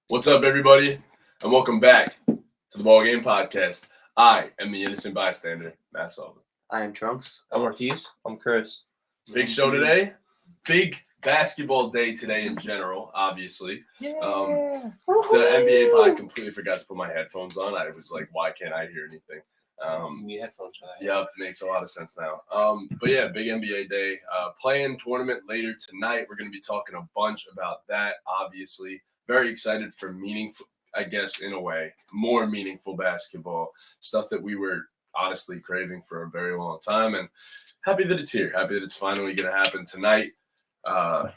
What's up, everybody, and welcome back to the BallGame podcast. I am the innocent bystander, Matt Sullivan. I am Trunks. I'm Ortiz. I'm Chris. Big show today. Big basketball day today in general, obviously. The NBA pod completely forgot to put my headphones on. I was like, why can't I hear anything? You need headphones for that. Yep, makes a lot of sense now. But yeah, big NBA day. Play-in tournament later tonight. We're going to be talking a bunch about that, obviously. Very excited for meaningful, I guess, in a way, more meaningful basketball. Stuff that we were honestly craving for a very long time. And happy that it's here. Happy that it's finally going to happen tonight. A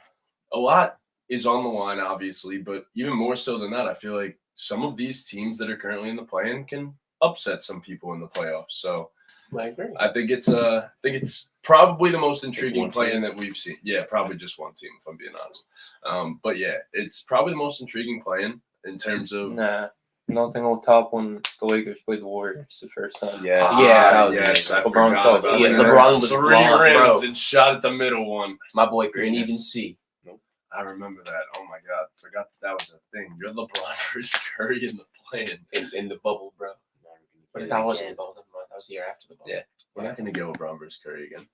lot is on the line, obviously. But even more so than that, I feel like some of these teams that are currently in the play-in can upset some people in the playoffs. So I agree. I think it's probably the most intriguing play-in that we've seen. Yeah, probably just one team, if I'm being honest. But yeah, it's probably the most intriguing play-in in terms of. Nah, nothing will top when the Lakers played the Warriors the first time. Yeah. Yes, I LeBron forgot saw about it. Yeah, that. LeBron was 3 blonde, rims bro. and shot at the middle one. My boy couldn't Greatness. even see. I remember that. Oh my God, forgot that was a thing. You're LeBron versus Curry in the play-in. In the bubble, bro. But that wasn't the bubble. That was the year after the bubble. Yeah. We're not gonna go LeBron versus Curry again.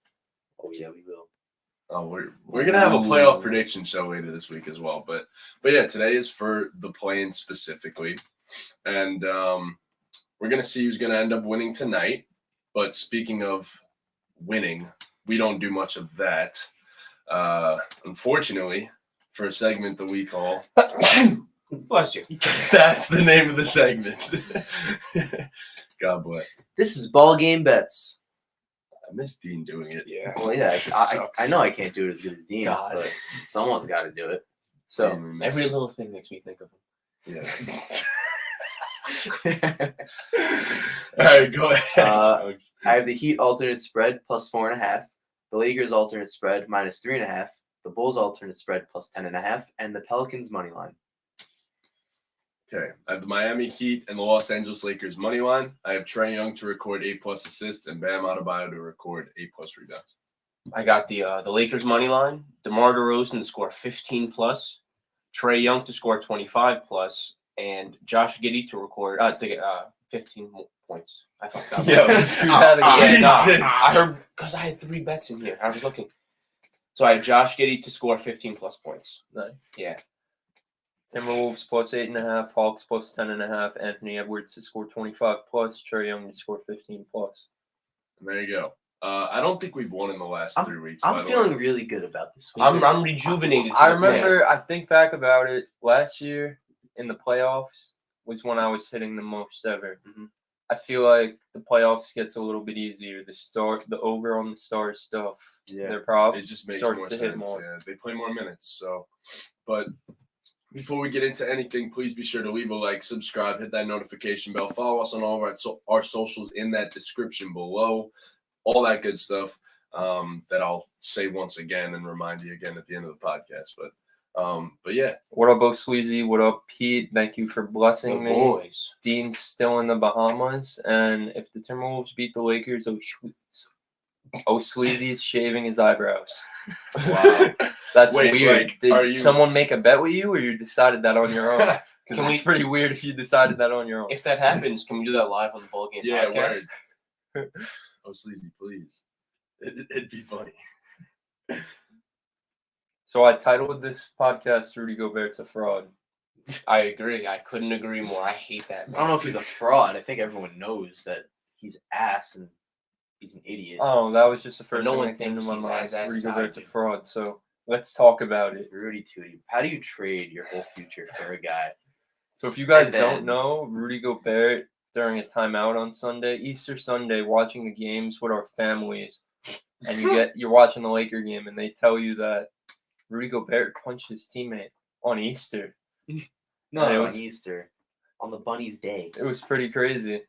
Oh yeah, we will. Oh, we're gonna have a playoff prediction show later this week as well. But yeah, today is for the play-in specifically, and we're gonna see who's gonna end up winning tonight. But speaking of winning, we don't do much of that. Unfortunately, for a segment that we call Bless you. that's the name of the segment. God bless. This is ball game bets. I miss Dean doing it. Yeah. Well, yeah, Sucks. I know I can't do it as good as Dean, God. but someone's got to do it. So Dean, we miss Every you. little thing makes me think of him. Yeah. All right, go ahead. Chugs. I have the Heat alternate spread plus 4.5, the Lakers alternate spread minus 3.5, the Bulls alternate spread plus 10.5, and the Pelicans money line. Okay, I have the Miami Heat and the Los Angeles Lakers money line. I have Trae Young to record 8+ assists and Bam Adebayo to record 8+ rebounds. I got the Lakers money line. DeMar DeRozan to score 15+, Trae Young to score 25+, and Josh Giddey to record 15 points. I thought that was Yo, shoot that again. Jesus. I heard because I had 3 bets in here. I was looking. So I have Josh Giddey to score 15+ points. Nice. Yeah. Timberwolves plus 8.5, Hawks plus 10.5, Anthony Edwards to score 25+, Trae Young to score 15+. And there you go. I don't think we've won in the last 3 weeks. by I'm the feeling way. really good about this week. I'm rejuvenated. I remember, I think back about it, last year in the playoffs was when I was hitting the most ever. Mhm. I feel like the playoffs gets a little bit easier. The over on the Stars stuff, Yeah. their prop It just makes starts more to sense. hit more. Yeah, they play more minutes. So, but before we get into anything, please be sure to leave a like, subscribe, hit that notification bell, follow us on all of our socials in that description below, all that good stuff that I'll say once again and remind you again at the end of the podcast. But yeah, What up, Bo Sleazy? What up, Pete? Thank you for The blessing me. boys. Dean's still in the Bahamas, and if the Timberwolves beat the Lakers, Sleazy's shaving his eyebrows. wow. That's Wait, weird. like, are Did you- someone make a bet with you, or you decided that on your own? Can Can we- it's pretty weird if you decided that on your own. If that happens, can we do that live on the BallGame Yeah, podcast? word. Oh, Sleazy, please. It'd be funny. So I titled this podcast "Rudy Gobert's a Fraud." I agree. I couldn't agree more. I hate that man. I don't know if he's a fraud. I think everyone knows that he's ass and he's an idiot. Oh, that was just the first no thing one that came to thinks my he's mind. as Rudy as I Gobert's a do. fraud. So let's talk about it. Rudy Tootie. How do you trade your whole future for a guy? So if you guys And then- don't know, Rudy Gobert during a timeout on Sunday, Easter Sunday, watching the games with our families, and you're watching the Laker game, and they tell you that Rudy Gobert punched his teammate on Easter. No, And it on was- Easter. On the bunny's day. It was pretty crazy.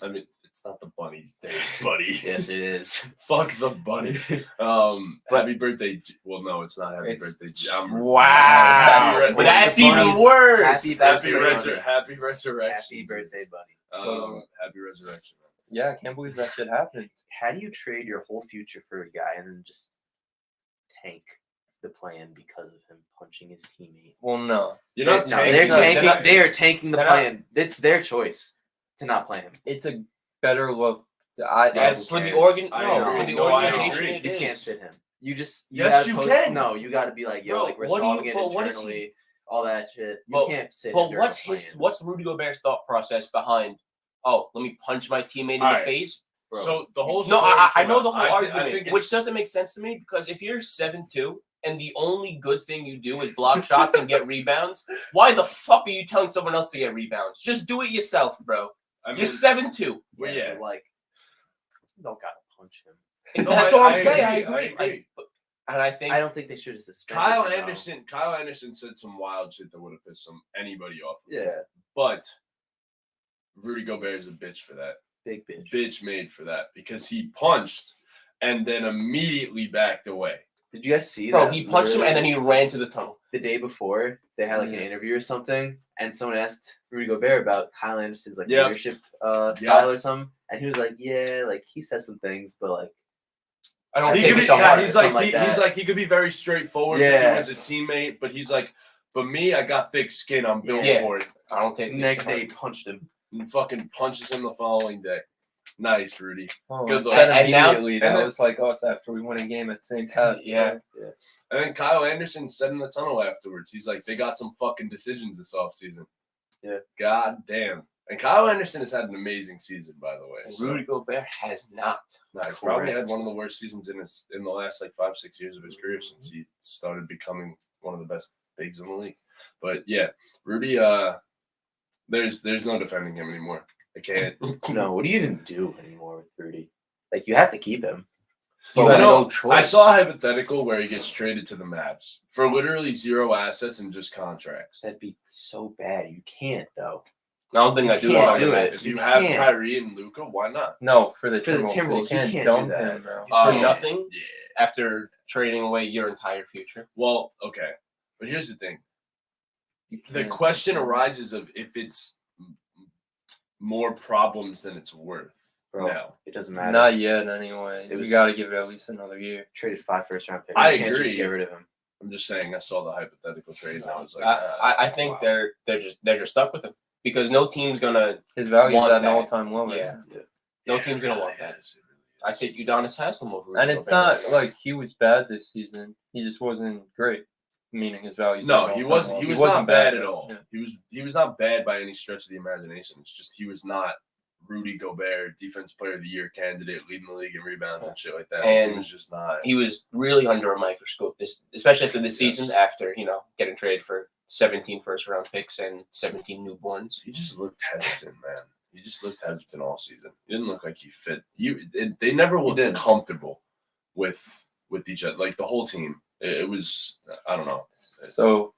I mean, it's not the bunny's day, buddy. Yes, it is. Fuck the bunny. But- Happy birthday. Well, no, it's not happy It's- birthday. Wow. Happy, Well, That's the even bunny's- worse. Happy That's birthday, worse. bunny. happy resurrection. Happy birthday, buddy. Happy resurrection. Yeah, I can't believe that shit happened. How do you trade your whole future for a guy and then just tank? the plan because of him punching his teammate. Well, no. You're not No, tanking. they're not- tanking. they're not- They are tanking the they're not- plan. It's their choice to not play him. It's a better look. Yeah, who For the cares? organ, I no, know. for the No, I organization, agree. it You is. can't sit him. You Yes, gotta you post, can. No, you got to be like, yo, Bro, like we're what do you- solving it but what is he- internally, all that shit. You But- can't sit him But during what's a plan. what's Rudy Gobert's thought process behind? Oh, let me punch my teammate in the Alright. face. Bro. So the whole No, story I came know out. the whole I argument, think which it's- doesn't make sense to me because if you're 7-2 and the only good thing you do is block shots and get rebounds, why the fuck are you telling someone else to get rebounds? Just do it yourself, bro. I mean, You're 7-2. well, yeah. but, like, you don't gotta punch him. No, That's I- what I'm I saying. agree, I agree. And I think I don't think they should have suspended Kyle him, though. Anderson. Kyle Anderson said some wild shit that would have pissed anybody off. Yeah, But Rudy Gobert is a bitch for that. big bitch. Bitch made for that because he punched and then immediately backed away. Did you guys see bro, that? he punched him and then literally he ran to the tunnel. the day before they had like an Yes. interview or something, and someone asked Rudy Gobert about Kyle Anderson's like Yep. leadership style or something, and he was like, "Yeah, like he says some things, but like I don't He think could so be- hard. he's something like, like that. he's like he could be very straightforward Yeah. if he was a teammate, but he's like, for me, I got thick skin. I'm built Yeah. for it. I don't think next so day he hard. punched him." And fucking punches him the following day. Nice, Rudy. Oh, Good I luck. said And now- immediately. and That then- was like us after we won a game at St. Pat's. Yeah. And then Kyle Anderson said in the tunnel afterwards, he's like, they got some fucking decisions this offseason. Yeah. God damn. And Kyle Anderson has had an amazing season, by the way. So, Rudy Gobert has not. he's probably had Correct. one of the worst seasons in the last like 5-6 years of his career since he started becoming one of the best bigs in the league. But yeah, Rudy, there's no defending him anymore. I can't. No, what do you even do anymore with Rudy? Like you have to keep him. You I had know- no choice. I saw a hypothetical where he gets traded to the Mavs for literally zero assets and just contracts. That'd be so bad. You can't though. I don't think I do can't want do him. it. If You you have can't. Kyrie and Luca, why not? No, for the For the Timberwolves. Timberwolves, You you can't can't do dump that. him, bro. For Oh, nothing Yeah. after trading away your entire future. Well, okay. But here's the thing. You The can't. question arises of if it's more problems than it's worth Bro, now. it doesn't matter. Not yet, anyway. It was- You got to give it at least another year. Traded 5 first-round picks. I You can't agree. just get rid of him. I'm just saying I saw the hypothetical trade and I was like, I think wow. they're just stuck with him because no team's gonna His value's Want at an that. all-time low. right Yeah. now. no Yeah, team's it gonna really want that. is. It really I is. think Udonis has them over. And Rudy it's Gobert. not like he was bad this season. He just wasn't great. Meaning his values. No, at an he all-time was low. he was wasn't not bad at though. all. Yeah. He was not bad by any stretch of the imagination. It's just he was not Rudy Gobert, defense player of the year candidate, leading the league in rebounds and shit like that. And he was just not. He was really under a microscope this, especially after this Yes. season. After getting traded for 17 first-round picks and 17 newborns. He just looked hesitant, man. He just looked hesitant all season. He didn't look like he fit. They never looked didn't. comfortable with each other. Like the whole team. It was I don't know. So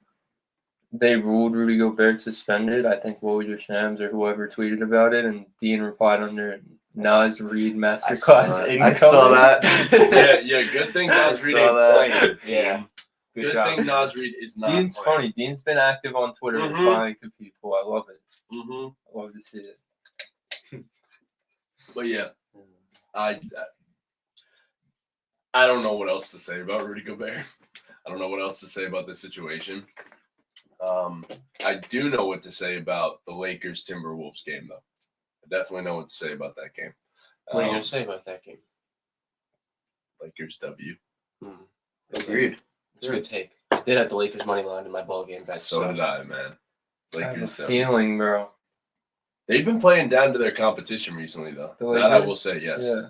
they ruled Rudy Gobert suspended. I think Woj Shams or whoever tweeted about it, and Dean replied under Nas Reed I saw masterclass. that. incoming. I saw that. yeah. Good thing I Nas Reed saw ain't that. playing. Yeah. Good job. thing Nas Reed is not. Dean's playing. funny. Dean's been active on Twitter Mhm. replying to people. I love it. Mm-hmm. I love to see it. But yeah, I don't know what else to say about Rudy Gobert. I don't know what else to say about this situation. I do know what to say about the Lakers Timberwolves game, though. I definitely know what to say about that game. What are you gonna say about that game? Lakers W. Agreed. It's a good take. I did have the Lakers money line in my ball game bet. So did I, man. I have a Lakers W. feeling, bro. They've been playing down to their competition recently, though. The That I Lakers? will say, yes. Yeah.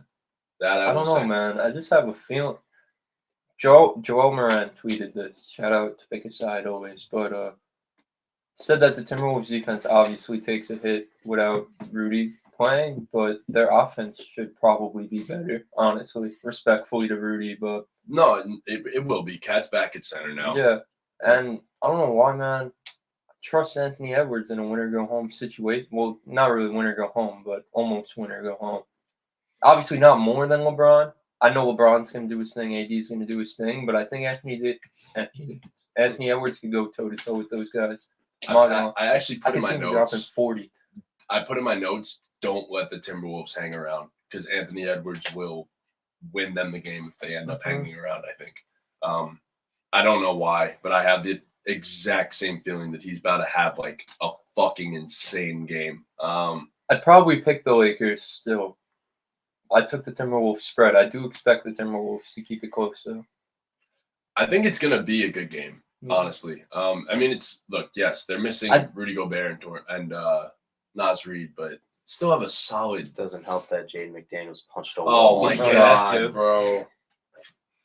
That I will don't know, say. man. I just have a feeling. Joel Moran tweeted this. Shout out to Pick a Side always, but said that the Timberwolves defense obviously takes a hit without Rudy playing, but their offense should probably be better. Honestly, respectfully to Rudy, but No, it will be. Cat's back at center now. yeah. And I don't know why, man. I trust Anthony Edwards in a winner go home situation. Well, not really winner go home, but almost winner go home. Obviously, not more than LeBron. I know LeBron's going to do his thing, AD's going to do his thing, but I think Anthony Edwards could go toe-to-toe with those guys. I actually I put in can see my him dropping notes. 40. I put in my notes, don't let the Timberwolves hang around because Anthony Edwards will win them the game if they end up Mhm. hanging around, I think. I don't know why, but I have the exact same feeling that he's about to have like a fucking insane game. I'd probably pick the Lakers still. I took the Timberwolves spread. I do expect the Timberwolves to keep it close, though. I think it's gonna be a good game, Yeah. honestly. I mean, yes, they're missing Rudy Gobert and Nas Reed, but still have a solid. It doesn't help that Jaden McDaniels punched a Oh wall. my No, that god, too. bro!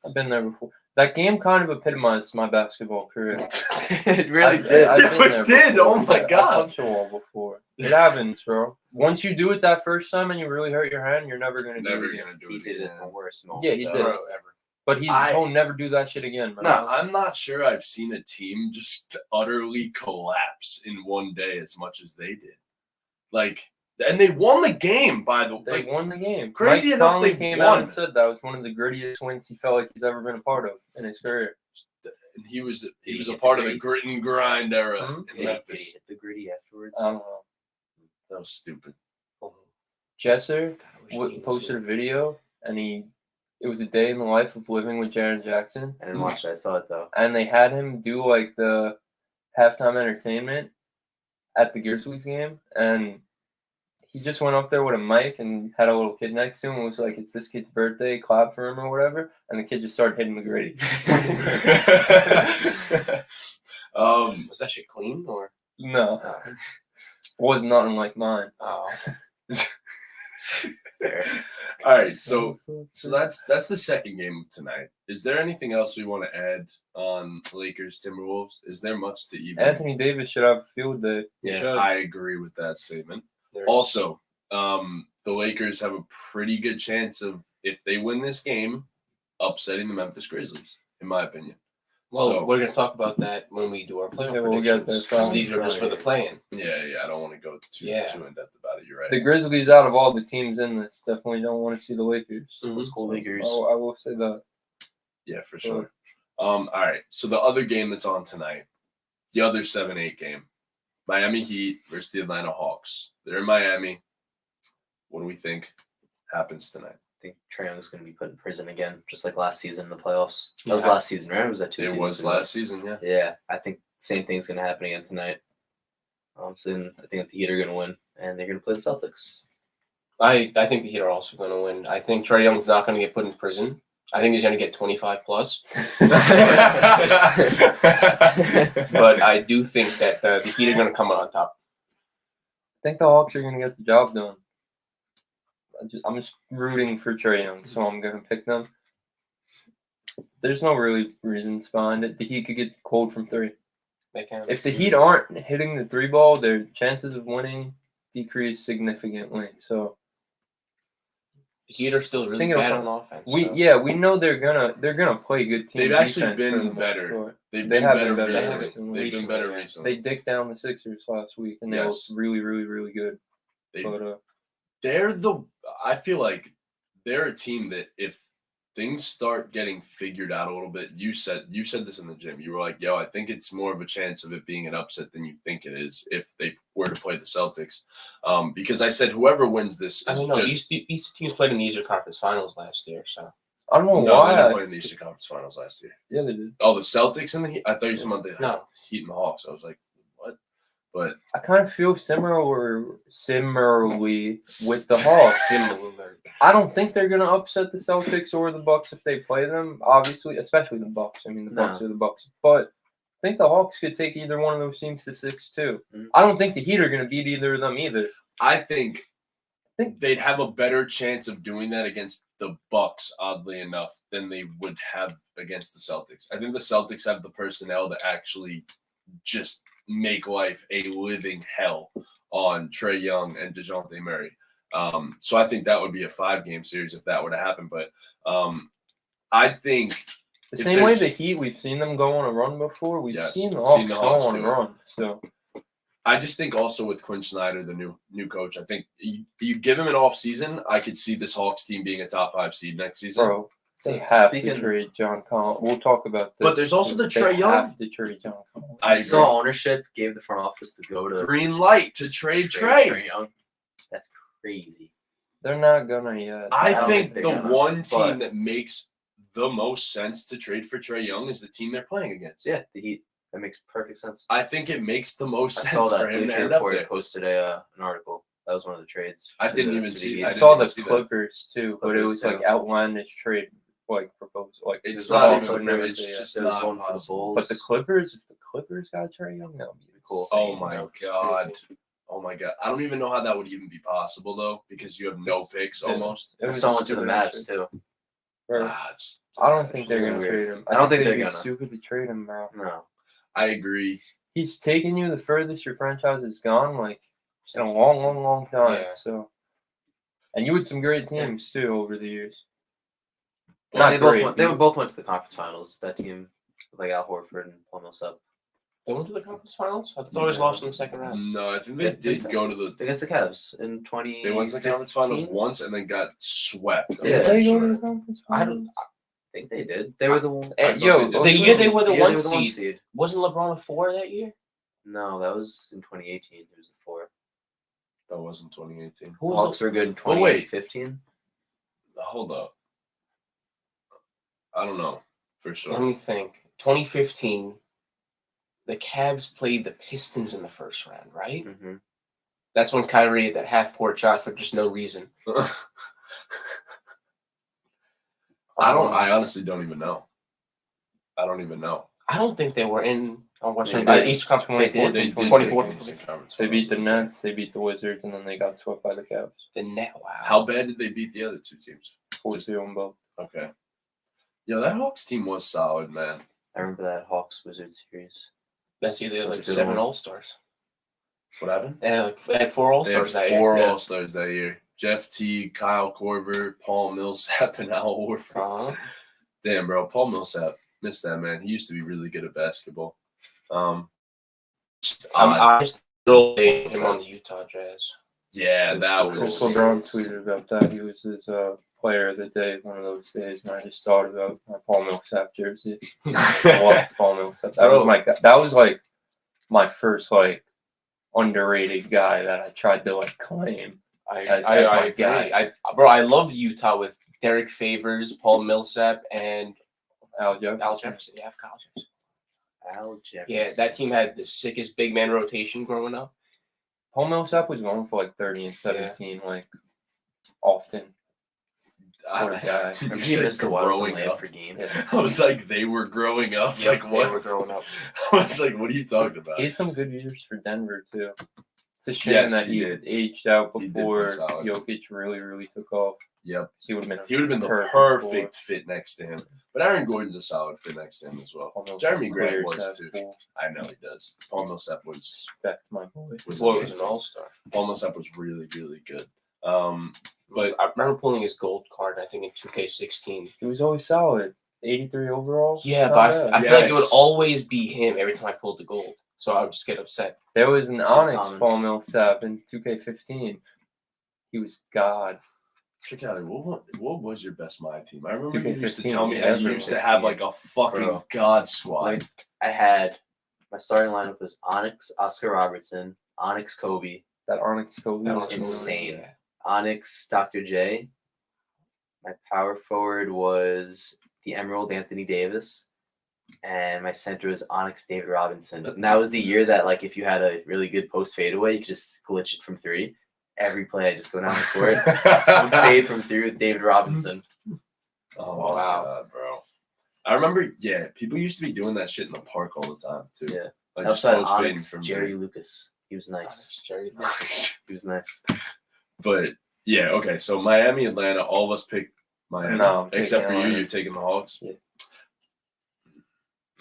I've been there before. That game kind of epitomized my basketball career. It really did. I've been there It did. before. Oh my I god! punched a wall before. It happens, bro. Once you do it that first time and you really hurt your hand, you're never gonna do Never it again. gonna do He it did it again. the worst moment. Yeah, he though. did. Bro, ever. But he'll never do that shit again, bro. No, I'm not sure I've seen a team just utterly collapse in one day as much as they did. Like, and they won the game, by the way. They won the game. Crazy Mike enough, Conley they came won. out and said that was one of the grittiest wins he felt like he's ever been a part of in his career. And he was he a hit the part of the gritty? grit and grind era Mhm. in Did he Memphis. hit the gritty afterwards? I don't know. That was stupid. Jesser God, I wish Dean was posted here. a video, and it was a day in the life of living with Jaren Jackson, I didn't watch it. I saw it though. and they had him do like the halftime entertainment at the Grizzlies game, and he just went up there with a mic and had a little kid next to him and was like, "It's this kid's birthday, clap for him or whatever," and the kid just started hitting the gritty. Was that shit clean or? No, was nothing like mine. Oh, Fair. All right, so that's the second game of tonight. Is there anything else we want to add on Lakers Timberwolves? Is there much to even? Anthony Davis should have a field day. Yeah, should. I agree with that statement. there- Also, the Lakers have a pretty good chance of, if they win this game, upsetting the Memphis Grizzlies, in my opinion. well, so- we're gonna talk about that when we do our playoff Yeah, we'll get predictions. there Because probably. these are just for the play-in. Yeah, I don't want to go too Yeah. in depth about it. You're right. The Grizzlies, out of all the teams in this, definitely don't want to see the Lakers. Mhm. Let's go Lakers. I will say that. Yeah, for sure. All right. So the other game that's on tonight, the other 7-8 game, Miami Heat versus the Atlanta Hawks. They're in Miami. What do we think happens tonight? I think Trae Young's going to be put in prison again, just like last season in the playoffs. That was Yeah. last season, right? Or was that 2 It seasons was ago? last season, yeah. Yeah, I think same thing's going to happen again tonight. So I think the Heat are going to win, and they're going to play the Celtics. I think the Heat are also going to win. I think Trae Young's not going to get put in prison. I think he's going to get 25 plus. But I do think that the Heat are going to come out on top. I think the Hawks are going to get the job done. I'm just rooting for Trae Young, so I'm going to pick them. There's no really reasons behind it. The Heat could get cold from three. They can. If the Heat aren't hitting the three ball, their chances of winning decrease significantly. So The Heat are still really Think it'll bad come- on offense. we so. we know they're gonna play good team. They've actually defense for been the most better. part. They've They been have better been better recently. recently. They've been better Yeah. recently. They dicked down the Sixers last week, and they Yes. looked really, really, really good. They- But I feel like they're a team that if things start getting figured out a little bit, you said this in the gym. You were like, yo, I think it's more of a chance of it being an upset than you think it is if they were to play the Celtics. Because I said whoever wins this I is don't know. just These teams played in the Eastern Conference Finals last year, so I don't know no, they why. didn't play in the Eastern Conference Finals last year. Yeah, they did. Oh, the Celtics and the Heat? I thought you were talking about the no. Heat and the Hawks. I was like, what? But I kind of feel similarly with the Hawks. Similar. I don't think they're gonna upset the Celtics or the Bucks if they play them. Obviously, especially the Bucks. I mean, the Bucks are the Bucks. But I think the Hawks could take either one of those teams to 6-2. Mhm. I don't think the Heat are gonna beat either of them either. I think they'd have a better chance of doing that against the Bucks, oddly enough, than they would have against the Celtics. I think the Celtics have the personnel to actually just make life a living hell on Trae Young and DeJounte Murray. So I think that would be a 5-game series if that were to happen. But I think The If same way there's- the Heat, we've seen them go on a run before. We've Yes, seen the seen Hawks the go Hawks on do a it. run. So I just think also with Quinn Snyder, the new coach, I think you give him an off season, I could see this Hawks team being a top 5 seed next season. bro, they So, have to speaking- trade John Collins. We'll talk about this. But there's also the They Trae Young. have to trade John Collins. I I agree. saw ownership gave the front office to go to Green light to trade Trae. Trae Young. That's crazy. They're not gonna yet. I don't think think the they're gonna, one team but- that makes the most sense to trade for Trae Young is the team they're playing against. Yeah, the Heat. That makes perfect sense. I think it makes the most I sense saw that for him to Bleacher end up Report there. posted an article. That was one of the trades. I to didn't the- even to the see- Heat. I I didn't saw even the see that. Clippers too, but it Clippers was like too. outlandish trade like proposal. Like It's There's not one even. for the It's Clippers, just there was not one for the possible. Bulls. But the Clippers, if the Clippers got Trae Young, that would be Cool. Oh insane. my That would be god. crazy. Oh my god. I don't even know how that would even be possible though, because you have no This- picks yeah. almost. It I was saw a one to the stupid Mavs trade. too. Bro, It's I don't think they're gonna Weird. trade him. I don't think they'd they're be gonna. stupid to trade him, bro. No. I agree. He's taken you the furthest your franchise has gone, like in a long, long, long time. Yeah. So, and you had some great teams too over the years. No, Not they both great. went. They both went to the conference finals. That team, with like Al Horford and Paul Millsap, They went to the conference finals. I thought they was lost in the second round. No, I think they Yeah, did they- go to the. against the Cavs in 20. They went to the conference finals once and then got swept. I'm Yeah. Did pretty they go to sure. the conference I finals? don't. I think they did. They were the one. I thought Yo, they did. The year they were the Yeah, one they were the one seed. seed. Wasn't LeBron a 4 that year? No, that was in 2018. It was the 4. That wasn't 2018. Who The was Hawks were good in Oh, wait. 2015. Hold up. I don't know for Let sure. me think. 2015. The Cavs played the Pistons in the first round, right? Mm-hmm. That's when Kyrie hit that half-court shot for just no reason. I honestly don't even know. I don't even know. I don't think they were in on Western They did. East Conference. They did. They did 24. make the Eastern Conference They beat the Finals. Nets, they beat the Wizards, and then they got swept by the Cavs. The net. Wow. How bad did they beat the other two teams? 4-2 on both. Okay. Yo, that Hawks team was solid, man. I remember that Hawks Wizards series. That's either That was like a good 7 one. All-Stars. What happened? They had 4 They had All-Stars that 4 year. All-Stars that year. Jeff Teague, Kyle Korver, Paul Millsap, and Al Horford. Uh-huh. Damn, bro. Paul Millsap. Missed that, man. He used to be really good at basketball. Just odd. I just still hate him on the Utah Jazz. Yeah, that Chris was. LeBron tweeted about that. He was his player of the day one of those days, and I just thought about my Paul Millsap jersey. I loved Paul Millsap. That was my guy. That was like my first like underrated guy that I tried to like claim. I As agree. my guy. I love Utah with Derek Favors, Paul Millsap, and Al Jefferson. Al Jefferson. Yeah, Kyle Jefferson. Al Jefferson. Yeah, that team had the sickest big man rotation growing up. Paul Millsap was going for like 30 and 17, like often. What a guy. You Remember he said missed a wild growing layup up. per game. Yeah. I was like, they were growing up. Yep, Like what? They were growing up. I was like, what are you talking about? He had some good years for Denver too. It's a shame Yes, that he he did. aged out He did before play solid. Jokic really took off. Yep. He would have been the perfect fit next to him. But Aaron Gordon's a solid fit next to him as well. Jeremy Grant was too. I know he does. Paul Millsap was Respect my boy. was Boy was an amazing. all-star. Paul Millsap was really good. But I remember pulling his gold card, I think, in 2K16. He was always solid. 83 overall. Yeah, Not but bad. I feel like it would Yes. always be him every time I pulled the gold. So I would just get upset. There was an Onyx common. Paul Millsap in 2K15. He was God. Chicago, what was your best my team? I remember you used to 2K15, tell me how you used to have like a fucking Bro. god squad. Like I had my starting lineup was Onyx, Oscar Robertson, Onyx, Kobe, That Onyx Kobe. That was was insane. Yeah. Onyx, Dr. J. My power forward was the Emerald Anthony Davis. And my center was Onyx David Robinson. And that was the year that, like, if you had a really good post fadeaway, you could just glitch it from 3. Every play, I just go down the court. Post fade from 3 with David Robinson. Oh Wow. God, bro! I remember, yeah, people used to be doing that shit in the park all the time too. Yeah. like I just also had post fading Onyx, from Jerry there. Lucas. He was nice. Jerry. He was nice. But yeah, okay. So Miami, Atlanta, all of us picked Miami, No, I'm except for picking you. Atlanta. You're taking the Hawks. Yeah.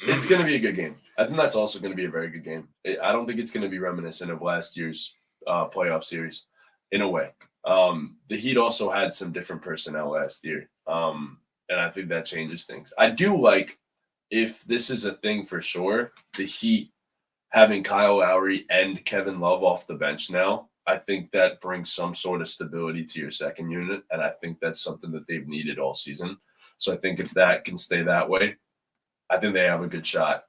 It's gonna be a good game. I think that's also gonna be a very good game. I don't think it's gonna be reminiscent of last year's playoff series, in a way. The Heat also had some different personnel last year, and I think that changes things. I do like, if this is a thing for sure, the Heat having Kyle Lowry and Kevin Love off the bench now. I think that brings some sort of stability to your second unit, and I think that's something that they've needed all season. So I think if that can stay that way, I think they have a good shot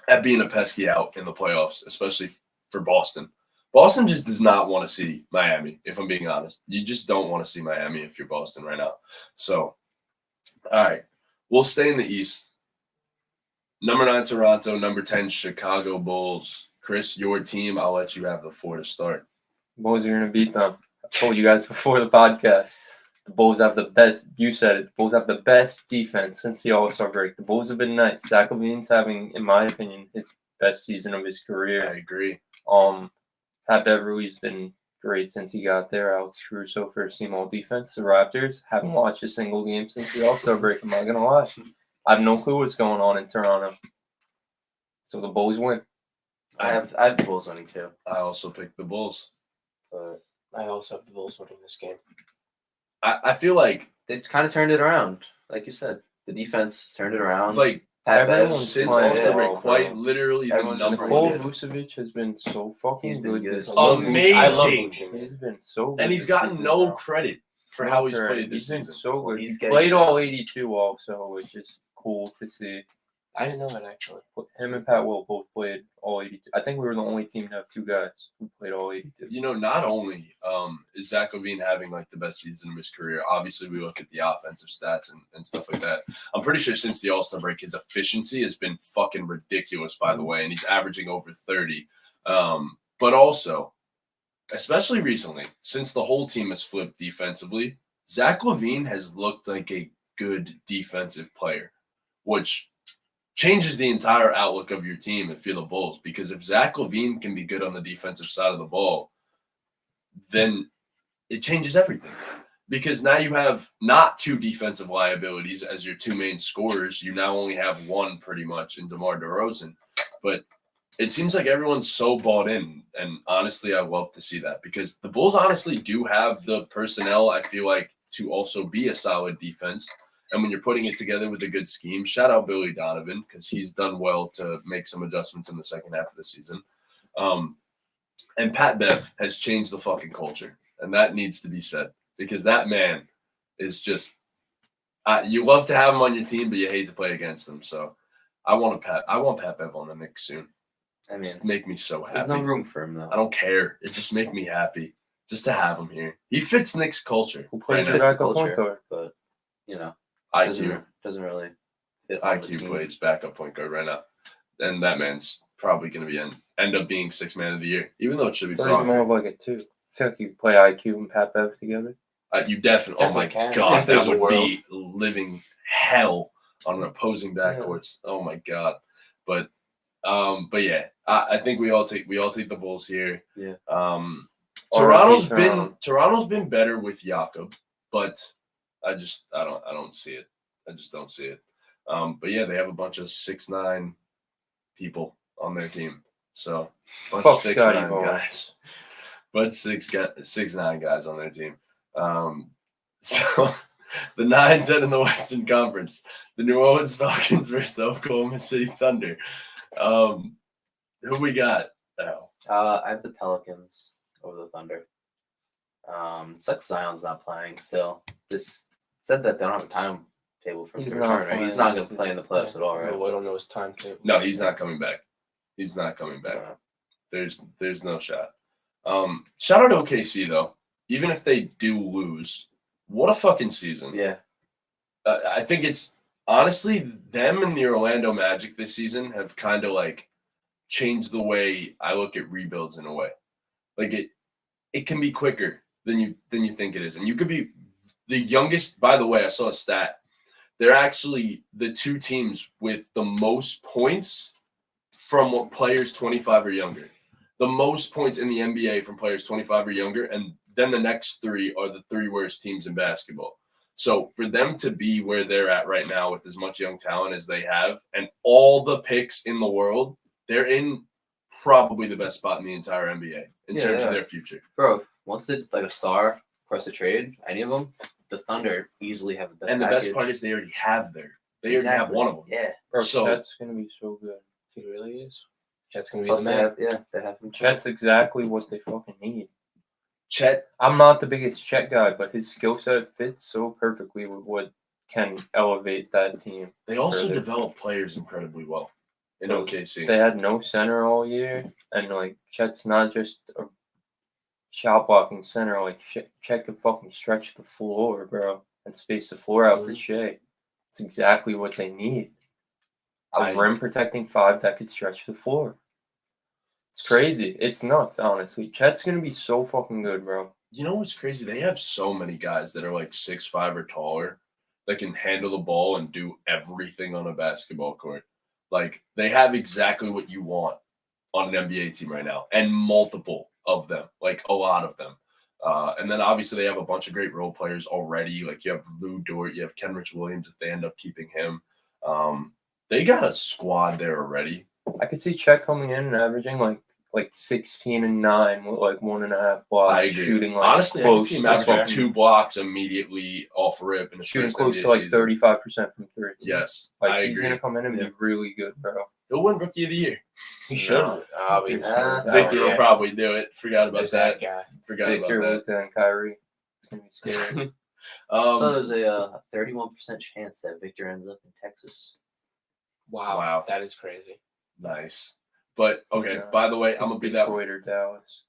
at being a pesky out in the playoffs, especially for Boston. Boston just does not want to see Miami, if I'm being honest. You just don't want to see Miami if you're Boston right now. So, all right, We'll stay in the East. Number 9, Toronto. Number 10, Chicago Bulls. Chris, your team. I'll let you have the floor to start. Bulls are gonna beat them. I told you guys before the podcast. The Bulls have the best. You said it. The Bulls have the best defense since the All-Star break. The Bulls have been nice. Zach LaVine's having, in my opinion, his best season of his career. I agree. Pat Beverly's been great since he got there. Alex Caruso, first team all defense. The Raptors haven't watched a single game since the All-Star break. I'm not gonna lie. I have no clue what's going on in Toronto. So the Bulls win. I have the Bulls winning too. I also picked the Bulls. But I also have the Bulls winning this game. I feel like They've kind of turned it around, like you said. The defense turned it around. like Pat Bev, everyone's since playing All-Star break, well, quite bro. literally the Everyone's number Nikola one. Vucevic has been so fucking He's been good. good. this season. Amazing. I love Vucevic. He's been so good. And he's this gotten season, no bro. credit for No how he's credit. played this He's been season. so good. He's He getting played better. all 82 also, which is cool to see. I didn't know that actually. Him and Pat Will both played all 82. I think we were the only team to have two guys who played all 82. You know, not only is Zach LaVine having like the best season of his career, obviously we look at the offensive stats and stuff like that. I'm pretty sure since the All-Star break, his efficiency has been fucking ridiculous, by the way, and he's averaging over 30. But also, especially recently, since the whole team has flipped defensively, Zach LaVine has looked like a good defensive player, which changes the entire outlook of your team if you're the Bulls. Because if Zach LaVine can be good on the defensive side of the ball, then it changes everything. Because now you have not two defensive liabilities as your two main scorers. You now only have one pretty much in DeMar DeRozan. But it seems like everyone's so bought in. And honestly, I love to see that because the Bulls honestly do have the personnel, I feel like, to also be a solid defense. And when you're putting it together with a good scheme, shout out Billy Donovan because he's done well to make some adjustments in the second half of the season. And Pat Bev has changed the fucking culture. And that needs to be said because that man is just you love to have him on your team, but you hate to play against him. So I want Pat Bev on the Knicks soon. I mean, Just make me so happy. there's no room for him though. I don't care. It just make me happy just to have him here. He fits Knicks culture. Who plays right your now. Fits the backup point culture, guard? but you know, IQ. doesn't really fit on the IQ team. plays backup point guard right now. And that man's probably going to end up being sixth man of the year, even though it should be Plays more Brock. of like a two. I feel like you play IQ and Pat Bev together. You definitely, oh my Definitely can. God, If there's that a would be living hell on an opposing backcourts. Oh my God. But yeah, I think we all take the Bulls here. Yeah. Toronto's Toronto. been better with Jakob, but I don't see it. I just don't see it. But yeah, they have a bunch of 6'9" people on their team. So bunch Fuck of 6'9" Scotty Ball. guys. Bunch of 6'9" guys on their team. So the 9-10 in the Western Conference, the New Orleans Falcons versus the Oklahoma City Thunder. Who we got? I have the Pelicans over the Thunder. Sucks Zion's not playing still. Just said that they don't have a timetable for him He's to not return, right? He's playing not this going to play in the playoffs at all, right? No, I don't know his timetable. No, he's not coming back. He's not coming back. Uh, There's no shot. Shout out to OKC though. Even if they do lose, what a fucking season. yeah. I think it's honestly them and the Orlando Magic this season have kind of like changed the way I look at rebuilds in a way. Like it can be quicker than you think it is. And you could be the youngest, by the way, I saw a stat. They're actually the two teams with the most points from players 25 or younger. The most points in the NBA from players 25 or younger, and then the next three are the three worst teams in basketball. So for them to be where they're at right now with as much young talent as they have and all the picks in the world, they're in probably the best spot in the entire NBA in terms of their future. Bro, once it's like a star across the trade, any of them, the Thunder easily have the best And the package. best part is they already have they already have one of them. Yeah. Bro, So- Chet's gonna be so good. He really is. Chet's gonna be Plus the they man. have, they have him. Chet's exactly what they fucking need. Chet, I'm not the biggest Chet guy, but his skill set fits so perfectly with what can elevate that team. they also Further. develop players incredibly well in Bro, OKC. They had no center all year, and like Chet's not just a shot blocking center. Like Chet could fucking stretch the floor, bro, and space the floor out for Shea. It's exactly what they need. I- A rim protecting 5 that could stretch the floor. It's crazy. It's nuts, honestly. Chet's gonna be so fucking good, bro. You know what's crazy? They have so many guys that are like 6'5" or taller that can handle the ball and do everything on a basketball court. Like they have exactly what you want on an NBA team right now, and multiple of them, like a lot of them. And then obviously they have a bunch of great role players already. Like you have Lou Dort, you have Kenrich Williams if they end up keeping him. They got a squad there already. I could see Chet coming in and averaging like 16 and 9 with like 1.5 blocks. I agree. Shooting like Honestly, I can close see him to averaging fucking- 2 blocks immediately off rip in the shooting first close NBA to like season. 35% from 3. Yes, Like I he's agree. gonna come in and be really good, bro. He'll win Rookie of the Year. He should. No. Victor will yeah. probably do it. Forgot about There's that. that guy. Forgot Victor, about Luka, and Kyrie. It's gonna be scary. that. So there's a 31% chance that Victor ends up in Texas. Wow. That is crazy. Nice. But okay, Yeah. by the way, I'm gonna be that Detroit or Dallas.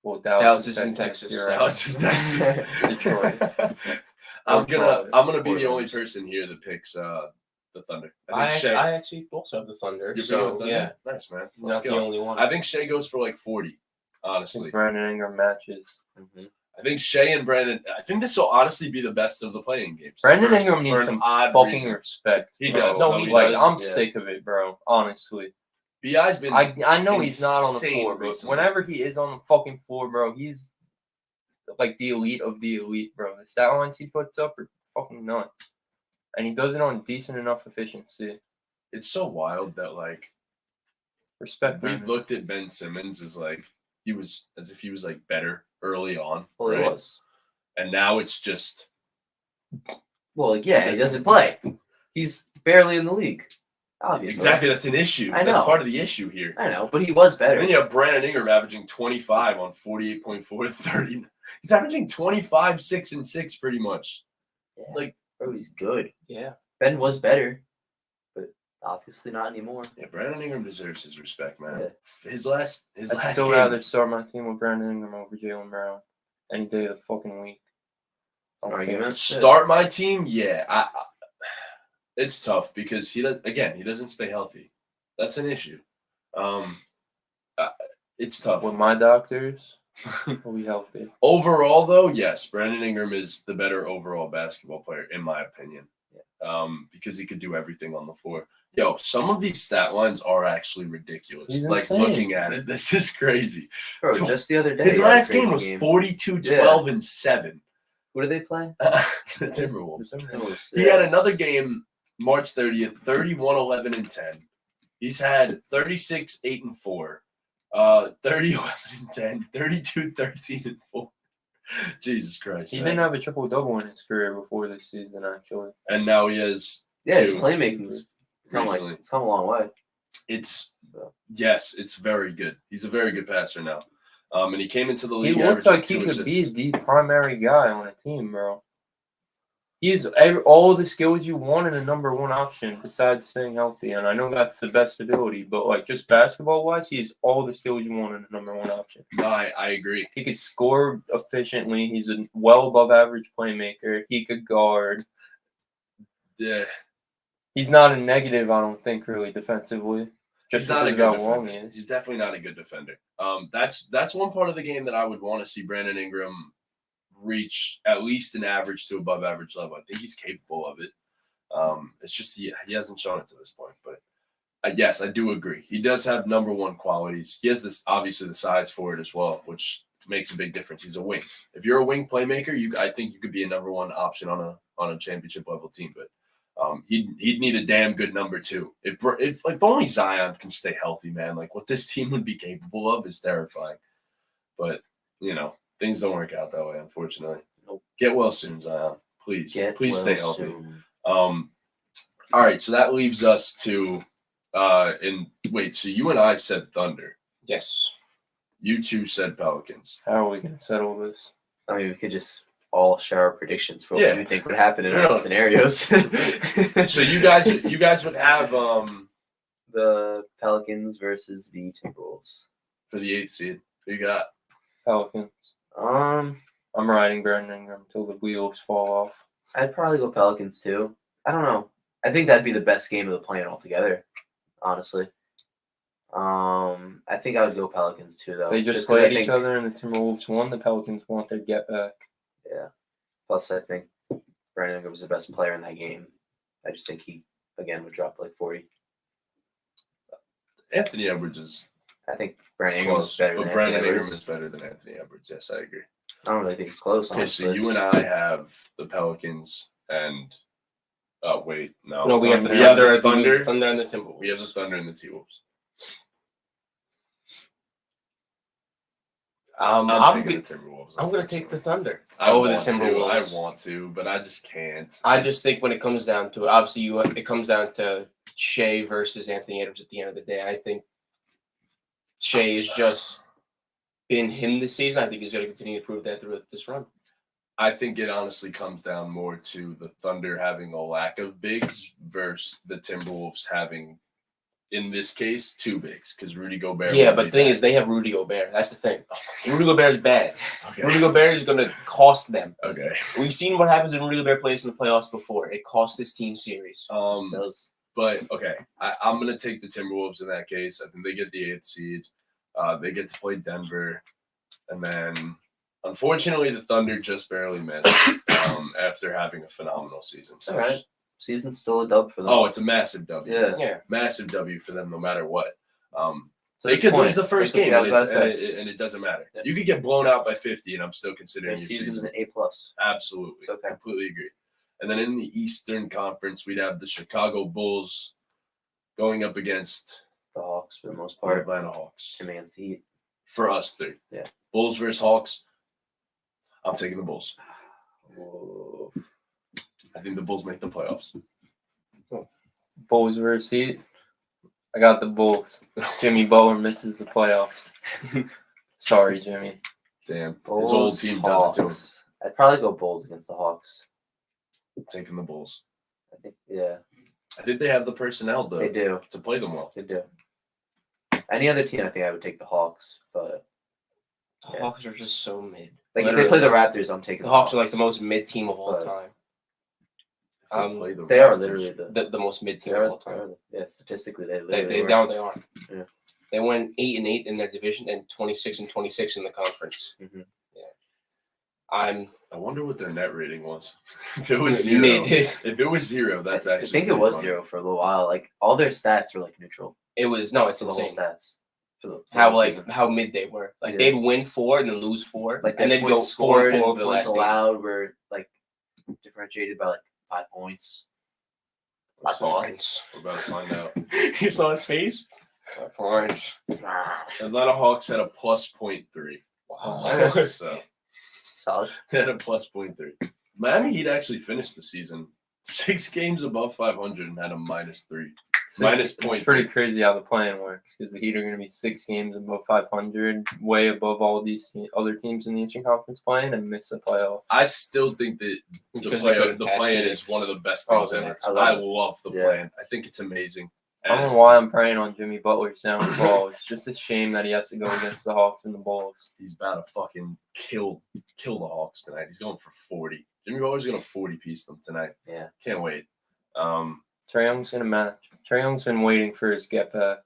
Well, Dallas Dallas is in Texas. You're right. Dallas is Texas. Detroit. I'm Charlotte. gonna be the Or only Rams. person here that picks the Thunder. I think Shea. actually also have the Thunder. You're picking So the Thunder? yeah, Nice man. Let's not the go. only one. I think Shea goes for like 40. I Honestly, think Brandon Ingram matches. I think Shea and Brandon. I think this will honestly be the best of the playing games. Brandon For- Ingram for needs an some odd fucking reason. respect. He bro. does. No, he like, does. I'm Yeah. sick of it, bro. Honestly. Bi's been. I know he's not on the insane floor, but recently. whenever he is on the fucking floor, bro, he's like the elite of the elite, bro. The stat lines he puts up are fucking nuts. And he does it on decent enough efficiency. It's so wild that like Respect, we've Brandon. looked at Ben Simmons as like he was as if he was like better early on, Well, he right? was. And now it's just Well, yeah, he doesn't play. He's barely in the league. Obviously. exactly that's an issue. I That's know. part of the issue here. I know, but he was And better. then you have Brandon Ingram averaging 25 on 48.4 to 30. He's averaging 25, 6, and 6 pretty much. Yeah. Like, Bro, he's good. Yeah. Ben was better, but obviously not anymore. yeah, Brandon Ingram deserves his respect, man. Yeah. His last I'd last still game. rather start my team with Brandon Ingram over Jaylen Brown any day of the fucking week. I don't care. Argument. Start my team, yeah. It's tough because he doesn't stay healthy. That's an issue. It's tough. With my doctors, we'll be healthy. Overall, though, yes, Brandon Ingram is the better overall basketball player, in my opinion. Because he could do everything on the floor. Yo, some of these stat lines are actually ridiculous. He's Like, insane. looking at it, this is crazy. Bro, just the other day. His he had a last game crazy was 42, 12, and 7. Who do they play? The Timberwolves. Timberwolves. He had another game, March 30th, 31, 11, and 10. He's had 36, 8, and 4. 30, 11, and 10. 32, 13, and 4. Jesus Christ. He man. didn't have a triple double in his career before this season, actually. And now he has Yeah, his 2 playmaking's recently. it's come a long way. It's very good. He's a very good passer now. And he came into the He league. looks averaging like he 2 could be assists. the primary guy on a team, bro. He has all the skills you want in a number one option besides staying healthy. And I know that's the best ability, but like just basketball wise, he has all the skills you want in a number one option. No, I agree. He could score efficiently. He's a well above average playmaker. He could guard. Yeah, He's not a negative, I don't think, really defensively. Just he's not a because good of how long he defender. is. He's definitely not a good defender. That's one part of the game that I would want to see Brandon Ingram reach at least an average to above average level. I think he's capable of it. It's just he hasn't shown it to this point. But yes, I do agree. He does have number one qualities. He has this obviously the size for it as well, which makes a big difference. He's a wing. If you're a wing playmaker, I think you could be a number one option on a championship level team. But he'd need a damn good number 2. If only Zion can stay healthy, man. Like what this team would be capable of is terrifying. But things don't work out that way, unfortunately. Get well soon, Zion. Please stay healthy. Soon. All right, so that leaves us to so you and I said Thunder. Yes. You two said Pelicans. How are we going to settle this? I mean, we could just all share our predictions for Yeah. what we think would happen in No. our scenarios. So you guys would have the Pelicans versus the Timberwolves. for the 8th seed. Who you got? Pelicans. I'm riding Brandon Ingram until the wheels fall off. I'd probably go Pelicans too. I don't know. I think that'd be the best game of the play-in altogether, honestly. I think I would go Pelicans too, though. They just 'cause I played each think- other, and the Timberwolves won. The Pelicans want their get back. Yeah. Plus, I think Brandon Ingram was the best player in that game. I just think he, again, would drop like 40. Anthony Edwards is I think Brandon Ingram was close, better but than Brandon Anthony Ingram Edwards. is better than Anthony Edwards. Yes, I agree. I don't really think it's close, Okay, so honestly. you and I have the Pelicans and wait, no. No, we have the We have the Thunder Thunder. and the Timberwolves. We have the Thunder and the T-Wolves. I'm taking g- the Timberwolves. I'm gonna take the Thunder I over the want to. Timberwolves. I want to, but I just can't. I just think when it comes down to it, obviously it comes down to Shea versus Anthony Edwards at the end of the day. I think Shea has just been him this season. I think he's going to continue to prove that through this run. I think it honestly comes down more to the Thunder having a lack of bigs versus the Timberwolves having, in this case, two bigs because Rudy Gobert. Yeah, will but be the thing back. is, they have Rudy Gobert. That's the thing. Rudy Gobert is bad. Okay. Rudy Gobert is going to cost them. Okay. We've seen what happens when Rudy Gobert plays in the playoffs before. It costs this team series. Those. But okay, I'm gonna take the Timberwolves in that case. I think they get the 8th seed. They get to play Denver, and then unfortunately the Thunder just barely missed after having a phenomenal season. So All right. Season's still a dub for them. oh, it's a massive W. Yeah. Yeah. Massive W for them, no matter what. So They this could point, lose the first that's game, what I and, was about to say. and it doesn't matter. Yeah. You could get blown out by 50, and I'm still considering Their your season's season. an A+. Absolutely. It's okay. Completely agree. And then in the Eastern Conference, we'd have the Chicago Bulls going up against The Hawks, for the most the part. Atlanta Hawks. Him against the Heat. For us three. Yeah. Bulls versus Hawks. I'm taking the Bulls. Whoa. I think the Bulls make the playoffs. Bulls versus Heat. I got the Bulls. Jimmy Butler misses the playoffs. Sorry, Jimmy. Damn. Bulls, His old team does it to him. Hawks. I'd probably go Bulls against the Hawks. Taking the Bulls. I think, yeah, I think they have the personnel, though, they do. to play them well. They do. Any other team, I think I would take the Hawks. But The Hawks are just so mid. like if they play the Raptors, I'm taking The Hawks are like the most mid team of all But- time. If they Um, play the They are Raptors. literally The most mid They team of all are, time. yeah, statistically, they They literally they, were. they are. Yeah. They went 8-8 in their division and 26-26 in the conference. Mhm. Yeah. I'm I wonder what their net rating was. If it was zero, mid. if it was zero, that's I actually. think it pretty was funny. 0 for a little while. Like all their stats were like neutral It's for the whole insane. stats. For How the like season. how mid they were. Like Yeah. they'd win 4 and then lose 4, like and their then go points 4 scored and 4 and over the points last 8. allowed were like differentiated by like 5 points. 5 So, points. we're about to find out. You saw his face? 5 points. Atlanta Hawks had a plus 0.3. Wow. So Solid. they had a plus 0.3. Miami Heat actually finished the season 6 games above 500 and had a -3. Minus It's point. pretty crazy how the plan works because the Heat are going to be 6 games above 500, way above all these other teams in the Eastern Conference playing and miss the playoff. I still think that the Because they couldn't the pass plan the is Knicks. one of the best Oh, things the ever. Knicks. I I love love the Yeah. plan. I think it's amazing. I don't know why I'm praying on Jimmy Butler's downfall. It's just a shame that he has to go against the Hawks and the Bulls. He's about to fucking kill the Hawks tonight. He's going for 40. Jimmy Butler's going to 40-piece them tonight. Yeah. Can't wait. Trae Young's going to match. Trae Young's been waiting for his get back.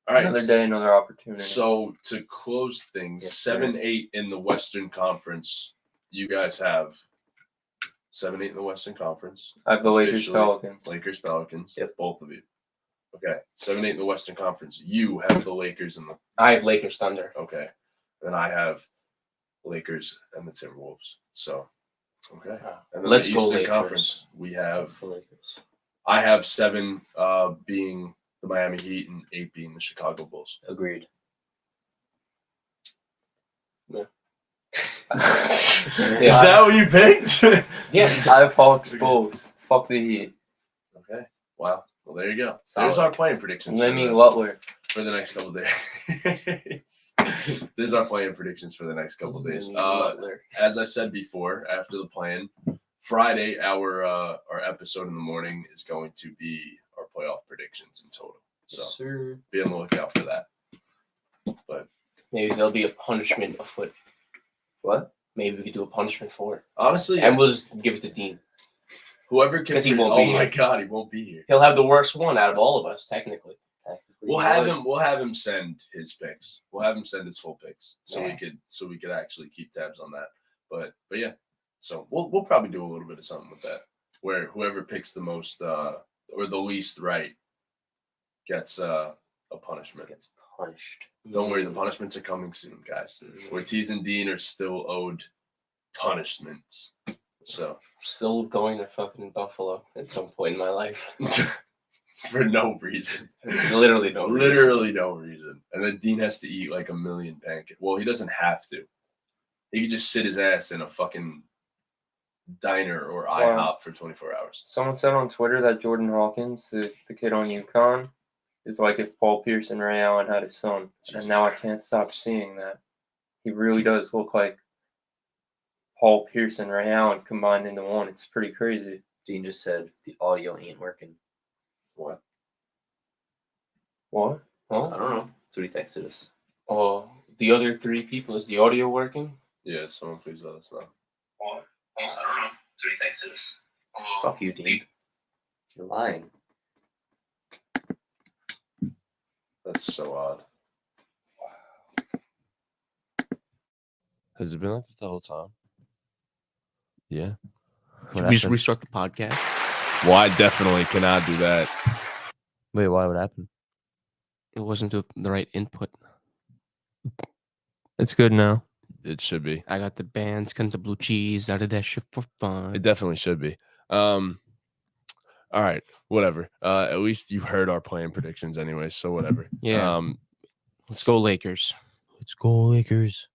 All right. Another day, another opportunity. So to close things, Yes, sir. 7-8 in the Western Conference. You guys have 7-8 in the Western Conference. I have the Lakers Officially, Pelicans. Lakers Pelicans. Yep. Both of you. Okay. 7-8 in the Western Conference. You have the Lakers and the I have Lakers Thunder. okay. Then I have Lakers and the Timberwolves. So okay. And then Let's the go Eastern Lakers. Conference. We have That's for Lakers. I have 7 being the Miami Heat and 8 being the Chicago Bulls. Agreed. Is Yeah. that what you picked? Yeah. I have Hawks Bulls. Fuck the Heat. Okay. Wow. Well, there you go. Solid. There's our playing predictions Lemmy Lutler. for the next couple days. There's our playing predictions for the next couple days. Butler. As I said before, after the plan, Friday, our episode in the morning is going to be our playoff predictions in total. So Yes, sir. be on the lookout for that. But Maybe there'll be a punishment afoot. What? Maybe we could do a punishment for it. honestly, And we'll just give it to Dean. Whoever can. 'Cause he won't be my here. God, he won't be here. He'll have the worst one out of all of us, technically. We'll have him send his picks. We'll have him send his full picks, so Yeah. we could actually keep tabs on that. But yeah, so we'll probably do a little bit of something with that, where whoever picks the most or the least right gets a punishment. Gets punished. Don't worry, the punishments are coming soon, guys. Ortiz and Dean are still owed punishments. So Still going to fucking Buffalo at some point in my life. for no reason. Literally no reason. Literally no reason. And then Dean has to eat like 1 million pancakes. Well, he doesn't have to. He could just sit his ass in a fucking diner or IHOP for 24 hours. Someone said on Twitter that Jordan Hawkins, the kid on UConn, is like if Paul Pierce and Ray Allen had a son. Jesus And now I Christ. can't stop seeing that. He really does look like Paul Pierce and Ray Allen combined into one. It's pretty crazy. Dean just said the audio ain't working. What? What? I Huh? don't know. That's what he texted us. Oh, the other 3 people, is the audio working? Yeah, someone please let us know. I don't know. That's what he texted us. Fuck you, Dean. You're lying. That's so odd. Has it been like that the whole time? Yeah. Should we just restart the podcast? Well, I definitely cannot do that. Wait, why would happen? It wasn't the right input. It's good now. It should be. I got the bands, kind of blue cheese, out of that shit for fun. It definitely should be. All right, whatever. At least you heard our playing predictions anyway, so whatever. Yeah. Let's go Lakers. Let's go Lakers.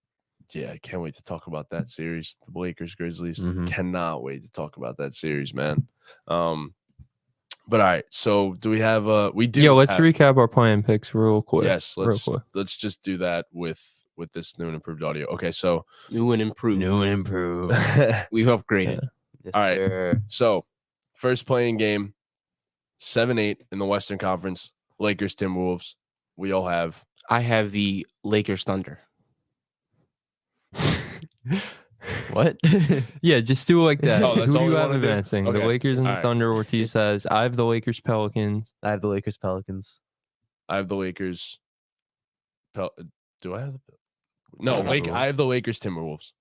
Yeah, I can't wait to talk about that series. The Lakers Grizzlies. Mhm. Cannot wait to talk about that series, man. But all right, so do we have we do Yo, let's have, recap our playing picks real quick. Yes, real let's quick. just do that with this new and improved audio. Okay, so New and improved. We've upgraded. All right. So, first playing game, 7-8 in the Western Conference, Lakers Timberwolves. We all have. I have the Lakers Thunder. What? Yeah, just do it like that. Oh, that's Who all do we you have wanna do? advancing? Okay. The Lakers and All the right. Thunder. Ortiz says, I have the Lakers Pelicans. I have the Lakers Pelicans. I have the Lakers. Do I have the? No, Timberwolves. I have the Lakers Timberwolves.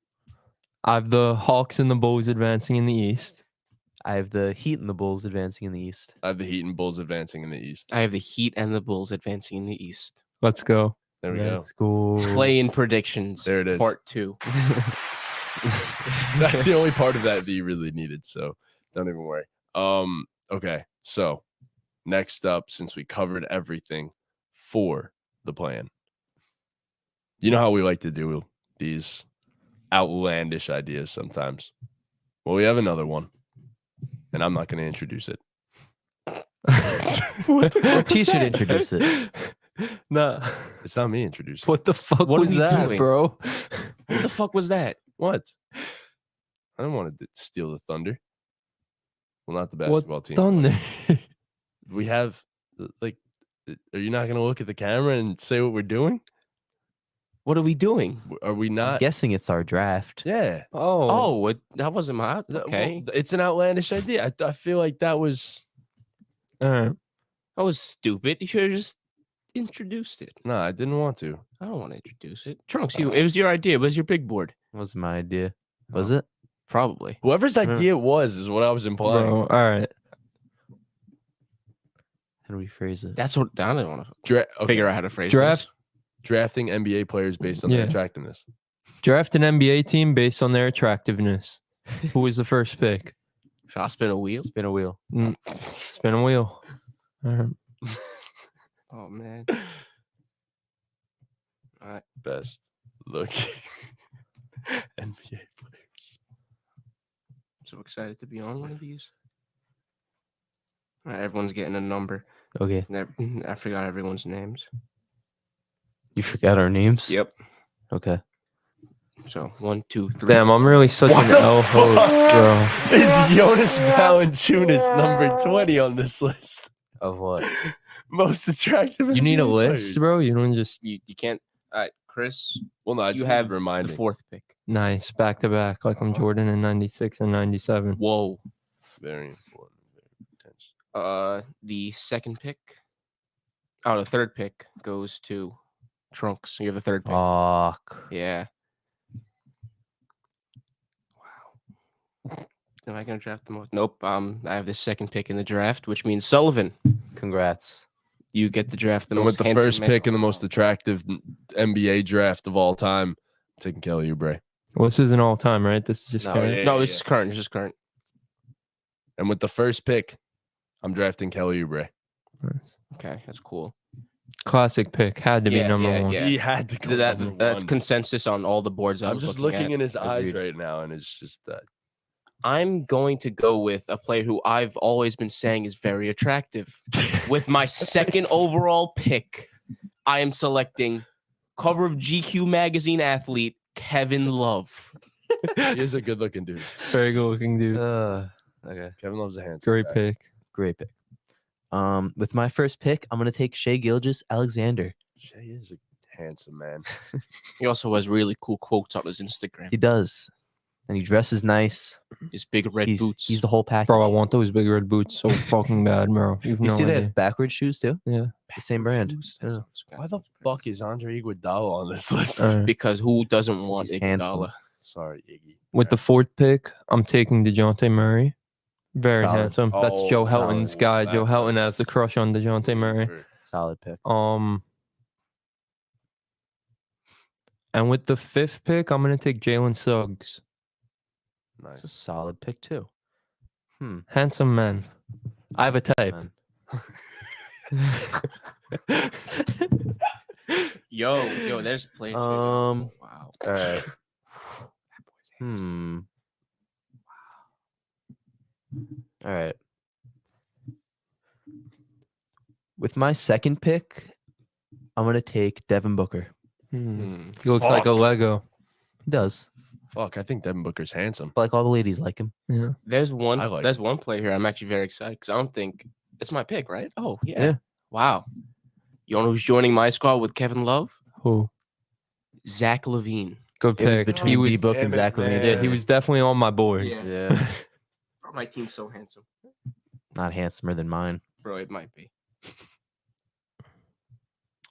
I have the Hawks and the Bulls advancing in the East. I have the Heat and the Bulls advancing in the East. I have the Heat and Bulls advancing in the East. I have the Heat and the Bulls advancing in the East. Let's go. There we go. Let's go. Play-in predictions. There it is. Part 2. That's the only part of that you really needed, so don't even worry. Okay, so next up, since we covered everything for the plan, you know how we like to do these outlandish ideas sometimes. Well, we have another one, and I'm not going to introduce it. What the fuck T was should that? introduce it. No. It's not me introducing. What the fuck What are was we that, doing? bro? What the fuck was that? What? I don't want to steal the thunder. Well, not the What basketball team. Thunder. We have, like, are you not going to look at the camera and say what we're doing? What are we doing? Are we I'm not? guessing it's our draft. Yeah. Oh, that wasn't my. Well, Okay. it's an outlandish idea. I feel like that was. All right. That was stupid. You should have just introduced it. No, I didn't want to. I don't want to introduce it. Trunks, it was your idea. It was your big board. That was my idea. Was it? Probably. Whoever's idea it was is what I was implying. Bro, all right. How do we phrase it? That's what I didn't want to Okay. figure out how to phrase Draft- this. Drafting NBA players based on their Yeah. attractiveness. Draft an NBA team based on their attractiveness. Who was the first pick? Should I spin a wheel? Spin a wheel. Spin a wheel. All right. Oh man. All right. Best looking NBA players. I'm so excited to be on one of these. All right, everyone's getting a number. Okay. I forgot everyone's names. You forgot our names? Yep. Okay. So 1, 2, 3. Damn, I'm really such What an the L host, fuck? bro. Is Jonas Valanciunas number 20 on this list? Of what? Most attractive. You need a NBA list, players. bro. You don't just You can't. All right, Chris. Well, no, I You just have remind the me. 4th pick. nice back to back, like I'm Jordan in '96 and '97. Whoa. Very important. Very potential. The second pick. Oh, the third pick goes to Trunks. You're the third pick. Fuck. Yeah. Wow. Am I gonna draft the most? Nope. I have the second pick in the draft, which means Sullivan. Congrats. You get to draft the And most with the handsome first man. pick in the most attractive NBA draft of all time, I'm taking Kelly Oubre. Well, this isn't all time, right? This is just No, current. yeah. No, this is current. It's just current. And with the first pick, I'm drafting Kelly Oubre. Okay, that's cool. Classic pick. Had to be Yeah, number yeah, one. yeah. He had to go That's number one. consensus on all the boards. I'm just looking at. in his eyes Agreed. right now, and it's just I'm going to go with a player who I've always been saying is very attractive. With my second overall pick, I am selecting cover of GQ magazine athlete Kevin Love. he is a good-looking dude. Very good looking dude. Okay. Kevin Love's a handsome Great guy. pick. Great pick. With my first pick, I'm gonna take Shea Gilgeous-Alexander. Shay is a handsome man. He also has really cool quotes on his Instagram. He does, and he dresses nice. His big red He's boots. he's the whole package. Bro, I want those big red boots so fucking bad, bro. You've You no see they idea. have backwards shoes too? Yeah. The same brand. Yeah. Why the fuck is Andre Iguodala on this list? Because who doesn't want He's handsome. Iguodala? Sorry, Iggy. With the fourth pick, I'm taking DeJounte Murray. Very Solid. handsome. That's Joe solid. Helton's guy. Joe That's Helton a has a crush on DeJounte Murray. Solid pick. And with the fifth pick, I'm gonna take Jalen Suggs. It's a Nice. solid pick too. Handsome man. I have a type. Man. Yo, there's players. here. Wow. Wow. All right. That boy's handsome. All right. With my second pick, I'm gonna take Devin Booker. Hmm. He looks like a Fuck. Lego. He does. Fuck, I think Devin Booker's handsome. But like all the ladies like him. Yeah. There's one. I like There's one player here. I'm actually very excited because I don't think it's my pick, right? Oh yeah. Yeah. Wow. You know who's joining my squad with Kevin Love? Who? Zach LaVine. Good It was pick. between He was, D-Book and Damn it, Zach LaVine. man. yeah, he was definitely on my board. Yeah. Bro, my team's so handsome. Not handsomer than mine. Bro, it might be.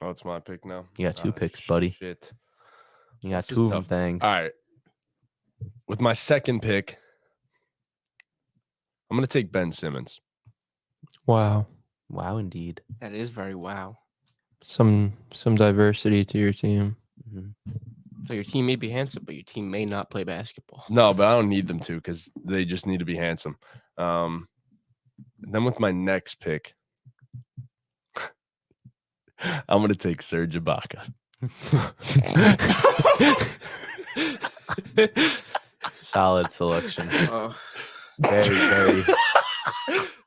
Oh, it's my pick now. You got two picks, buddy. Shit. You got This is two of them tough. things. All right. With my second pick, I'm gonna take Ben Simmons. Wow. Wow, indeed. That is very wow. Some diversity to your team. Mhm. So your team may be handsome, but your team may not play basketball. No, but I don't need them to because they just need to be handsome. Then with my next pick, I'm gonna take Serge Ibaka. Solid selection. Oh, Very, very,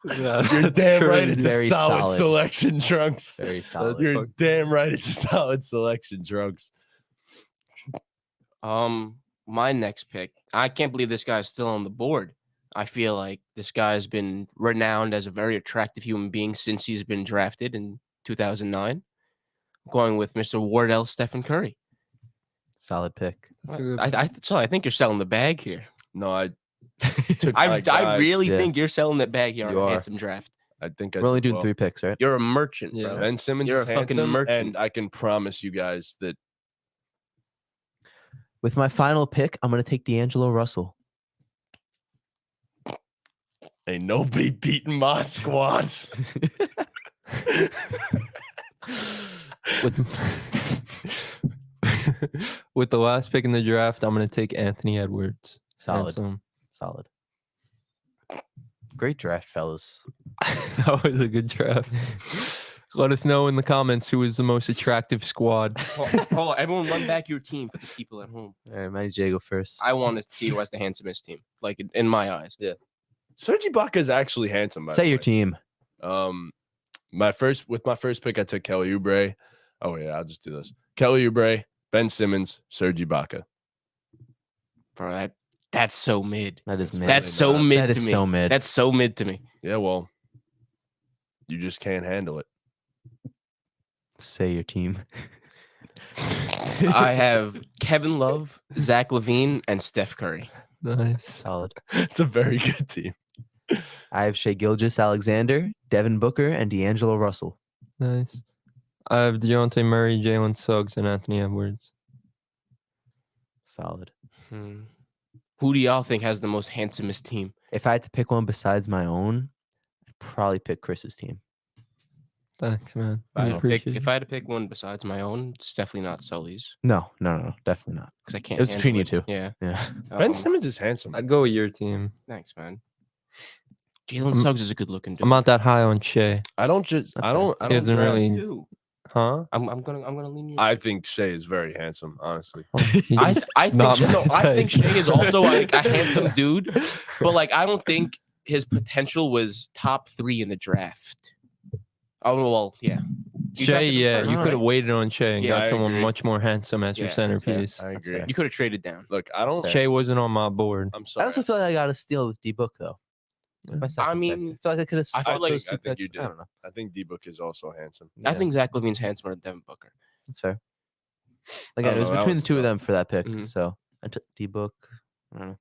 You're damn right. It's Very a solid, solid. selection, Trunks. very solid. You're damn right. It's a solid selection, Trunks. my next pick. I can't believe this guy's still on the board. I feel like this guy's been renowned as a very attractive human being since he's been drafted in 2009. Going with Mr. Wardell Stephen Curry. Solid pick. That's a good I think you're selling the bag here. No, I took my I guy. really Yeah. think you're selling the bag here on You a are. handsome draft. I think I We're only did doing well. 3 picks, right? You're a merchant, Yeah. bro. Ben Simmons You're is a fucking handsome, merchant. and I can promise you guys that With my final pick, I'm going to take D'Angelo Russell. ain't nobody beating my squad. With the last pick in the draft, I'm gonna take Anthony Edwards. Solid. Handsome. Solid. Great draft, fellas. That was a good draft. Let us know in the comments who is the most attractive squad. Hold on, everyone run back your team for the people at home. All right, Matty J, go first. I want to see who has the handsomest team, like in my eyes. Serge Ibaka is actually handsome. By Say the your way. team. My first pick, I took Kelly Oubre. Oh yeah, I'll just do this. Kelly Oubre, Ben Simmons, Serge Ibaka. Bro, that's so mid. That is mid. That's so mid That to is me. so mid. That's so mid to me. Yeah, well, you just can't handle it. Say your team. I have Kevin Love, Zach LaVine, and Steph Curry. Nice. Solid. It's a very good team. I have Shai Gilgeous-Alexander, Devin Booker, and D'Angelo Russell. Nice. I have Dejounte Murray, Jalen Suggs, and Anthony Edwards. Solid. Who do y'all think has the most handsomest team? If I had to pick one besides my own, I'd probably pick Chris's team. Thanks, man. If I had to pick one besides my own, it's definitely not Sully's No, definitely not. because I can't. It was handle between you it. two. Yeah. Yeah. Ben Simmons is handsome. I'd go with your team. Thanks, man. Jalen Suggs is a good looking dude. I'm not that high on Shea. I don't just. I don't. I He don't. doesn't draft- really. Huh? I'm gonna lean you. I think Shea is very handsome. Honestly. I think Not my I think type. Shea is also like a handsome dude, but like I don't think his potential was top 3 in the draft. Oh well, yeah. You Shea, drafted him yeah, first, you right? could have waited on Shea and Yeah, got I someone agree. much more handsome as your Yeah, that's fair. centerpiece. I That's agree. fair. You could have traded down. Look, I don't. Shea wasn't on my board. I'm I sorry. also feel like I got a steal with D-Book, though. My second pick. mean, I feel like I could have. I feel like- those two I think you picks. did. I don't know. I think D-Book is also handsome. I Yeah, think Zach Levine's handsomer than Devin Booker. that's fair. Again, don't it was know, that between the was two of tough. them for that pick. Mhm. So I took D-Book. I don't know.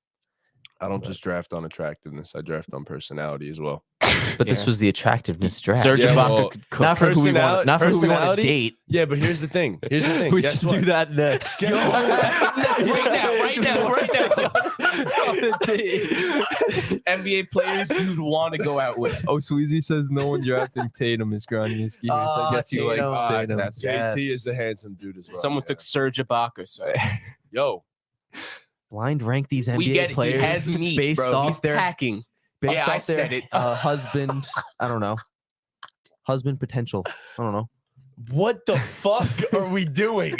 I don't just draft on attractiveness. I draft on personality as well. But this Yeah. was the attractiveness draft. Serge Yeah, Ibaka well, could cook. not for who we want. personality- Not for who we want to personality? date. Yeah, but here's the thing. Here's the thing. We Guess should what? do that next. Yo. right now. NBA players you'd want to go out with. Oh, Sweezy says no one drafting Tatum is grinding his gears. I guess you like Tatum. Tatum. That's JT is Yes. a handsome dude as well. Someone yeah. took Serge Ibaka, so Yo, Blind rank these NBA we get it. players He has meat, based bro. off He's their packing. based Yeah, I off their said it. husband. I don't know. Husband potential. I don't know. what the fuck are we doing?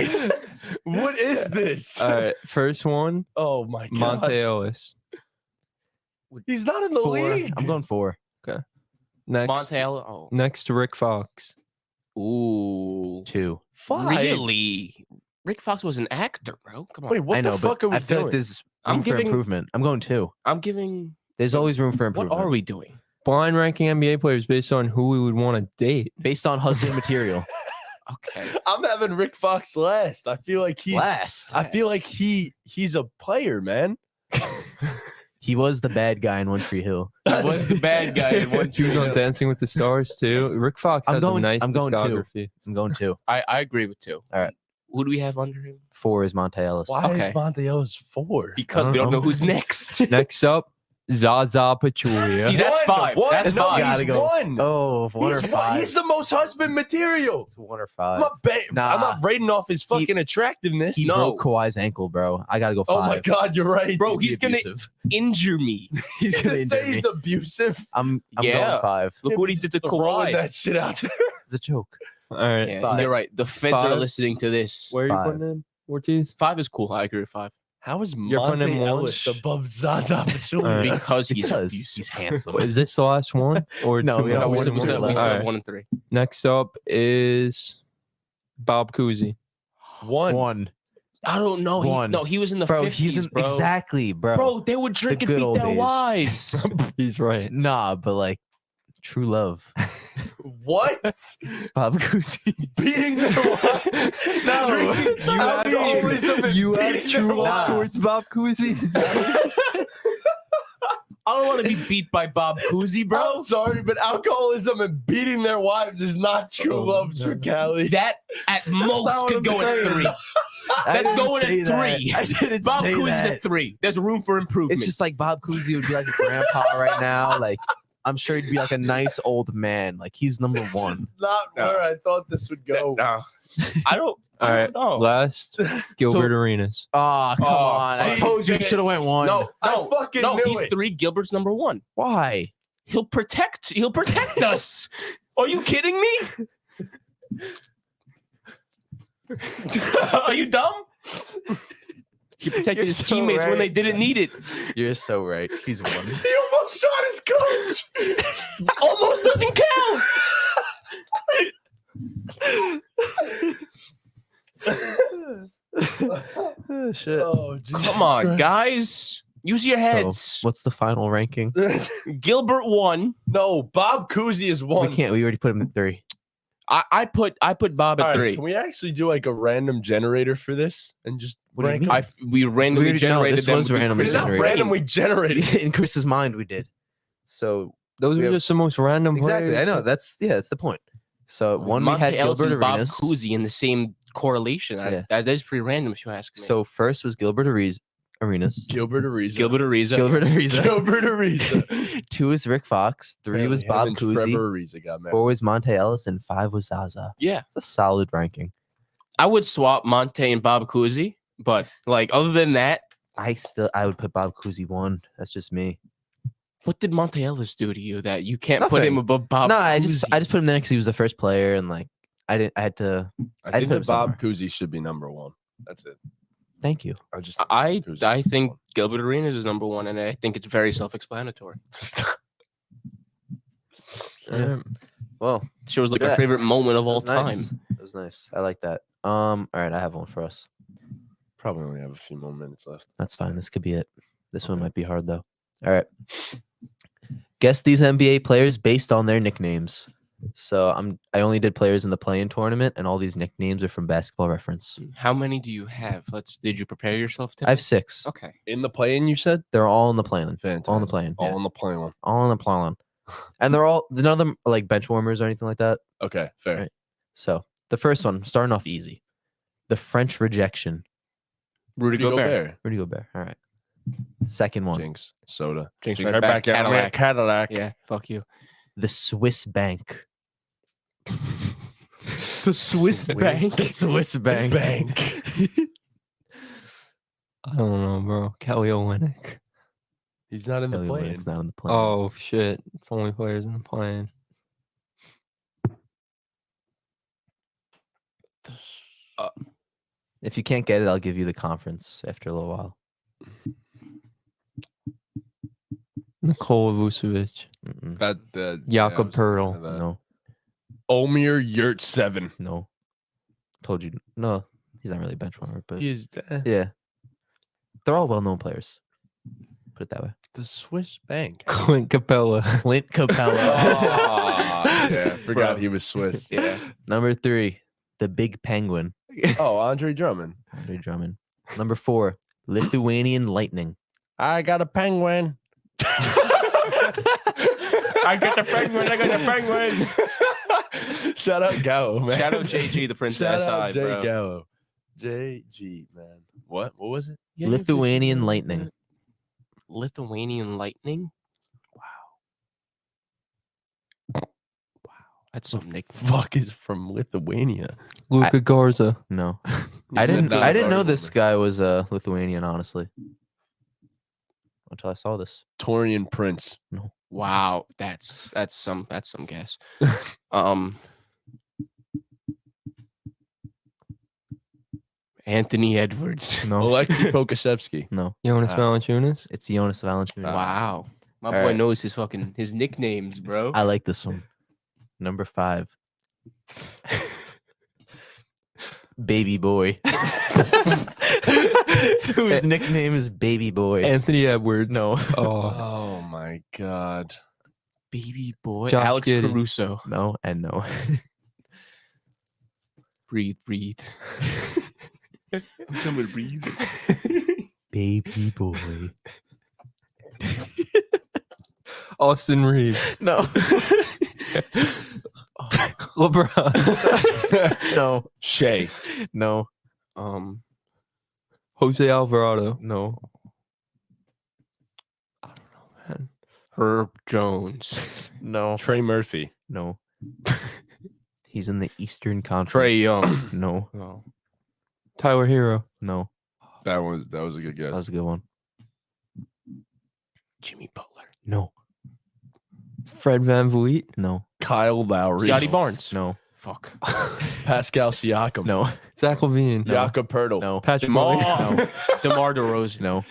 What is this? All right, first one, Oh my god. Monte Ellis. He's not in the 4. league. I'm going 4. Next, Montel. Oh, next Rick Fox. ooh, 2. 5. really? Rick Fox was an actor, bro. Come on. Wait, what I know, the fuck but are we I feel doing? like there's I'm room for giving- improvement. I'm going 2. I'm giving. There's always room for What improvement. are we doing? Blind ranking NBA players based on who we would want to date. Based on husband material. Okay. I'm having Rick Fox last. I feel like he's. Last. I feel like he's a player, man. He was the bad guy in One Tree Hill. He was the bad guy in One He was on Dancing with the Stars too. Rick Fox I'm has going- a nice I'm going 2. discography. I'm going 2. I agree with 2. All right. Who do we have under him? 4 is Monte Ellis. Why Okay. is Monte Ellis 4? Because I we don't don't know know. who's next. Next up, Zaza Pachulia. See, that's 5. One. That's No, 5. he's Gotta go. one. Oh, 1 or He's 5. He's the most husband material. It's 1 or I'm 5. not, Nah. I'm not rating off his fucking attractiveness. He No. broke Kawhi's ankle, bro. I gotta go 5. Oh my god, you're right. Bro, He'd he's be gonna abusive. injure me. He's gonna Say injure me. he's abusive. I'm Yeah. going 5. Look what he did to Throwing Kawhi. that shit out there. It's a joke. All right. Yeah, 5. you're right. The feds are 5. listening to this. Where are you 5. putting him? Ortiz? 5 is cool. I agree with 5 How is You're putting Monte him one? Ellis above Zaza Pachulia? Alright. because he's Because abusive. he's handsome. Is this the last one? Or No, two we more? don't- we one said, we more said, we left. said Alright. 1 and 3. Next up is Bob Cousy. 1. I don't know. One. No, he was in the Bro, 50s, he's in bro. exactly, bro. Bro, they would drink and good beat old their days. wives. He's right. Nah, but like true love. What? Bob Cousy. Beating their wives? No, Drinking you have alcoholism and you have beating true their love wives. towards Bob Cousy. I don't want to be beat by Bob Cousy, bro. I'm sorry, but alcoholism and beating their wives is not true Oh, love, no. Tricali. That at most not could what go I'm at saying. 3. I That's didn't going say at that. 3. I didn't Bob say Cousy's that. at 3. There's room for improvement. It's just like Bob Cousy would be like a grandpa right now. Like I'm sure he'd be like a nice old man. Like he's number This 1. is not No. where I thought this would go. No. I don't. All I right. don't know. Last, Gilbert Arenas. Oh, come Oh, on. I told you he Jesus. should have went 1. No, I no, fucking no. knew He's it. 3. Gilbert's number 1. Why? He'll protect us. Are you kidding me? Are you dumb? He protected You're his so teammates when right. they didn't need it. You're so right. He's 1. He almost shot his coach. Almost doesn't count. Oh, shit. Oh, Jesus Come on, Christ. guys. Use your So, heads. what's the final ranking? Gilbert 1. No, Bob Cousy is 1. We can't. We already put him at 3. I put Bob at All right, 3. can we actually do like a random generator for this and just What do you rank mean? them? We randomly We already- no, generated this them. was with the randomly Chris It's not generated. rating. randomly generated. In Chris's mind, we did. So Those We are have- just the most random exactly, players. I know that's the point. So one we Monte had Ellis Gilbert and Bob Arenas. Cousy in the same correlation. Yeah. That is pretty random if you ask me. So first was Gilbert Arenas. Gilbert Ariza. Gilbert Ariza. Gilbert Ariza. Gilbert Ariza. 2 was Rick Fox. 3 was Bob Him and Cousy. Trevor Ariza got married. 4 was Monte Ellis, and 5 was Zaza. Yeah, It's a solid ranking. I would swap Monte and Bob Cousy, but like other than that, I would put Bob Cousy 1. That's just me. what did Monte Ellis do to you that you can't put him Nothing. above Bob? No, I just Cousy? put him there because he was the first player, and like I had to. I I'd think put him that Bob somewhere. Cousy should be number 1. That's it. Thank you. I just I Cousy I should be think number Gilbert Arenas is number 1, and I think it's very self-explanatory. Yeah. Well, Shows like Yeah. our favorite moment of all that was nice. time. That was nice. I like that. All right, I have one for us. Probably only have a few more minutes left. That's fine. This could be it. This one Okay. might be hard though. All right. Guess these NBA players based on their nicknames. So I only did players in the play-in tournament, and all these nicknames are from Basketball Reference. How many do you have? Did you prepare yourself to? I have 6. Okay. In the play-in, you said? They're all in the play-in. Fantastic. All in the play-in. All yeah. in the play-in. All in the play-in. And none of them are like bench warmers or anything like that. Okay, fair. Right. So the first one, starting off easy. The French rejection. Rudy Gobert. Rudy Gobert. All right. Second one. Jinx. Soda. Jinx Jinx right back, at me, Cadillac. Cadillac. Yeah, fuck you. The Swiss Bank. The Swiss Bank. The Swiss Bank. I don't know, bro. Kelly Olynyk. He's not in the Kelly play-in. Olynyk's not in the play-in. Oh shit! It's only players in the plane. If you can't get it, I'll give you the conference after a little while. Nikola Vucevic. Mm-mm. Jakob Pertl. No, Omir Yurt 7. no. Told you. No, he's not really a bench warmer, but He's yeah. They're all well-known players. Put it that way. the Swiss Bank. Clint Capella. Clint Capella. Yeah, I forgot Bro. he was Swiss. Yeah. Number 3, the Big Penguin. Oh, Andre Drummond. Andre Drummond. Number 4, Lithuanian Lightning. I got a penguin. I got the penguin. I got the penguin. Shout out Gallo, man. Shout out JG, the Prince Shout SI, out Jay bro. Gallo. JG, man. What? What was it? Yeah, Lithuanian Lightning. Lithuanian Lightning. Wow. That's some nick. Fuck is from Lithuania. Luka Garza. No. He I said didn't not I didn't know Garza. this guy was Lithuanian, honestly. Until I saw this. Torian Prince. Wow, that's some guess. Anthony Edwards. No. Alexei Pokasevsky. No. Jonas Valanciunas. It's Jonas Valanciunas. Wow. My All boy right. knows his nicknames, bro. I like this one. Number 5. Baby Boy. Whose nickname is Baby Boy. Anthony Edwards. No. Oh, Oh my god. Baby boy. Josh Alex Giddey. Caruso. No and no. Breathe. I'm coming to breathe. Baby Boy. Austin Reeves. No. LeBron. No. Shea. No. Jose Alvarado. No. Man. Herb Jones. No. Trey Murphy. No. He's in the Eastern Conference. Trey Young. No. Oh. Tyler Hero. No. That was a good guess. That was a good one. Jimmy Butler. No. Fred Van Vliet. No. Kyle Lowry. Scotty Barnes. No. Fuck. Pascal Siakam. No. Zach LaVine. Jakob Pertl. No. Patrick DeMar. Ewing. No. DeMar DeRozan. No.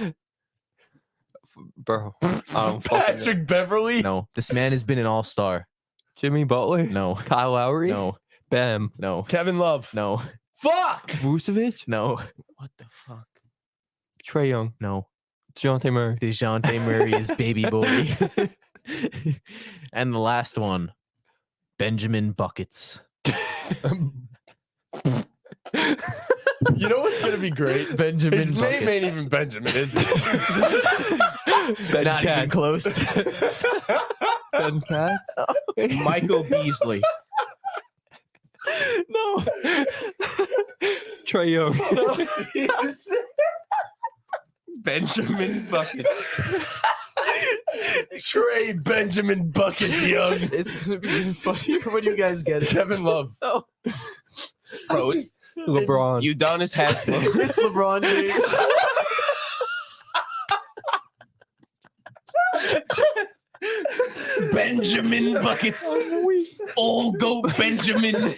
Bro. I don't fucking know. Patrick Beverly. No. This man has been an all-star. Jimmy Butler. No. Kyle Lowry. No. Bam. No. Kevin Love. No. Fuck. Vucevic. No. What the fuck? Trey Young. No. DeJounte Murray. DeJounte Murray is baby boy. And the last one, Benjamin Buckets. You know what's gonna be great? Benjamin His Buckets. name ain't even Benjamin, is it? Not even close. Ben Katz. Michael Beasley. No. Trey Young. Benjamin Buckets. Trey Benjamin Buckets Young. It's gonna be even funnier when you guys get it. Kevin Love. No. Bro, it's LeBron. Udonis Haslem. It's LeBron James. Benjamin Buckets. All go Benjamin.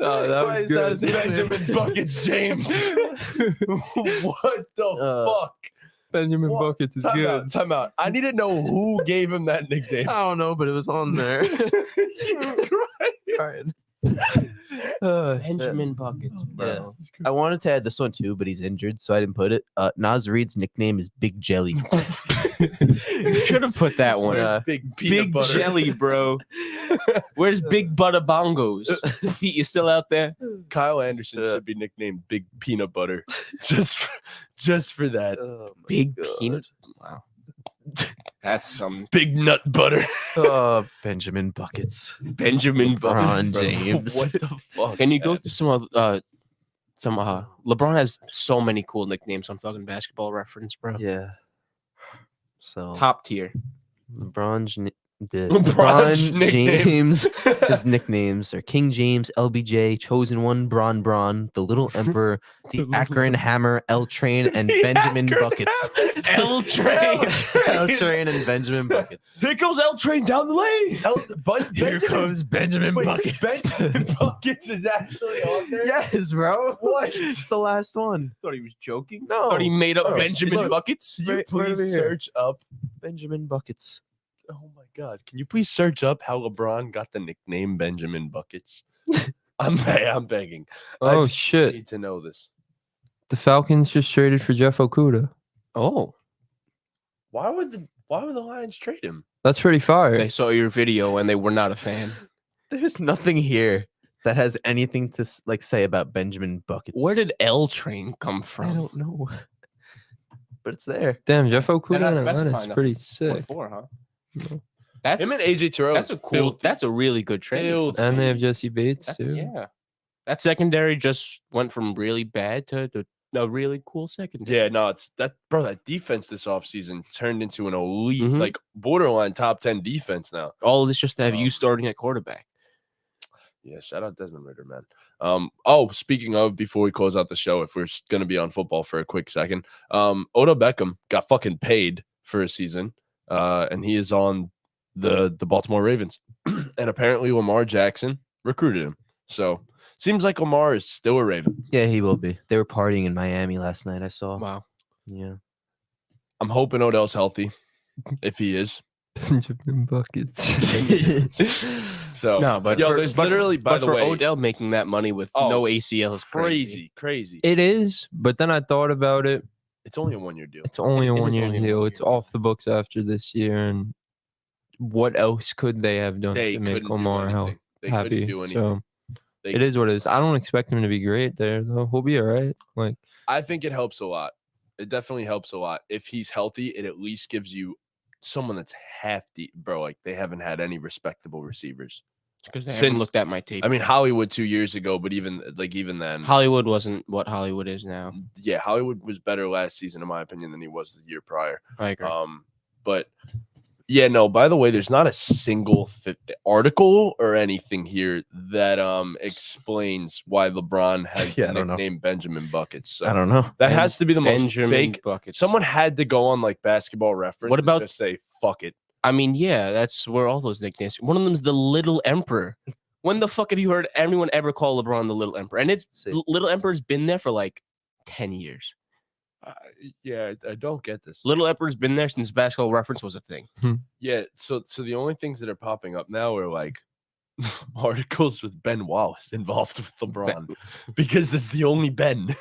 Oh, that Why was is that good. his nickname? Benjamin Buckets James. What the fuck? Benjamin What? Buckets is Time good. out, time out. I need to know who gave him that nickname. I don't know, but it was on there. Alright. Benjamin Buckets, bro. Yeah. I wanted to add this one too, but he's injured, so I didn't put it. Nas Reed's nickname is Big Jelly. You should have put that one. Where's big peanut Big butter? Jelly, bro. Where's Big Butter Bongos? Pete, you still out there? Kyle Anderson should be nicknamed Big Peanut Butter, just for that. Oh my Big God. peanut. Wow, that's some Big Nut Butter. Benjamin Buckets. Benjamin LeBron Buckets, bro. James. What the fuck? Can you go through some LeBron has so many cool nicknames on fucking Basketball Reference, bro. Yeah. So Top tier. LeBron LeBron's nickname. James. His nicknames are King James, LBJ, Chosen One, Bron, the Little Emperor, the Akron Hammer, L Train, and Benjamin Buckets. L Train. L Train and Benjamin Buckets. Here comes L Train down the lane. Here comes Benjamin Buckets. Benjamin Buckets is actually on there. Yes, bro. What? It's the last one. Thought he was joking. No. Thought he made up Bro, Benjamin look. Buckets. You Right please over here. search up. Benjamin Buckets. Oh my God! Can you please search up how LeBron got the nickname Benjamin Buckets? I'm begging. I Oh just shit! need to know this. The Falcons just traded for Jeff Okuda. Oh, Why would the Lions trade him? That's pretty fire. they saw your video and they were not a fan. There's nothing here that has anything to say about Benjamin Buckets. Where did L Train come I from? don't know. But it's there. Damn, Jeff Okuda not in Atlanta specifying is pretty sick. What for, huh? That's Him and AJ Terrell. that's a cool. That's a really good trade. And they have Jesse Bates That- too. yeah, that secondary just went from really bad to a really cool secondary. Yeah, no, it's that bro. That defense this offseason turned into an elite, Mhm. like borderline top 10 defense now. All of this just to have Oh. you starting at quarterback. Yeah, shout out Desmond Ritter, man. Oh, speaking of, before we close out the show, if we're gonna be on football for a quick second, Odell Beckham got fucking paid for a season, and he is on the Baltimore Ravens, and apparently Lamar Jackson recruited him. So seems like Lamar is still a Raven. Yeah, he will be. They were partying in Miami last night. I saw. Wow. Yeah. I'm hoping Odell's healthy, if he is. Benjamin Buckets. So No, but yo, for- there's but for- literally, by but the for way, Odell making that money with Oh, no ACL is crazy. crazy. It is, but then I thought about it. It's only a 1-year deal. It's only It a is 1 year only a deal. 1 It's year off the books after this year, and what else could they have done They to couldn't make do Lamar anything. They happy? couldn't do anything. So They- it is what it is. I don't expect him to be great there, though. He'll be all right. Like I think it helps a lot. It definitely helps a lot. If he's healthy, it at least gives you someone that's half deep, bro. Like they haven't had any respectable receivers. Because they haven't Since- looked at my tape. I mean, Hollywood 2 years ago, but even then, Hollywood wasn't what Hollywood is now. yeah, Hollywood was better last season, in my opinion, than he was the year prior. I agree. But yeah, no. By the way, there's not a single article or anything here that explains why LeBron has Yeah, the I don't know. nickname Benjamin Buckets. So I don't know. that has to be the most Benjamin fake. Buckets. Someone had to go on like Basketball Reference. What and about- just say fuck it? I mean, yeah, that's where all those nicknames. One of them's the Little Emperor. When the fuck have you heard anyone ever call LeBron the Little Emperor? And it's See. Little Emperor's been there for like 10 years. Yeah, I don't get this. Little Emperor's been there since Basketball Reference was a thing. Yeah, so the only things that are popping up now are like articles with Ben Wallace involved with LeBron because that's the only Ben.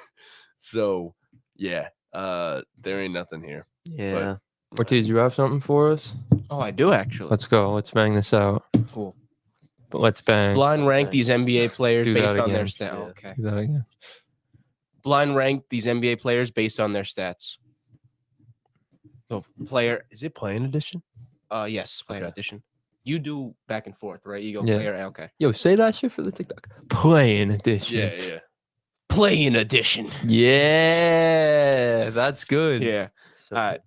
So yeah, there ain't nothing here. Yeah. Ortiz, you have something for us? Oh, I do actually. Let's go. Let's bang this out. Cool. But let's bang. Blind rank these NBA players Do based that on their again. stats. Yeah. Okay. Do that again. Blind rank these NBA players based on their stats. So player, Is it playing edition? yes, player Okay. edition. You do back and forth, right? You go Yeah. player A. Okay. Yo, say that shit for the TikTok. Playing edition. Yeah. Play-in edition. Yeah, that's good. Yeah. So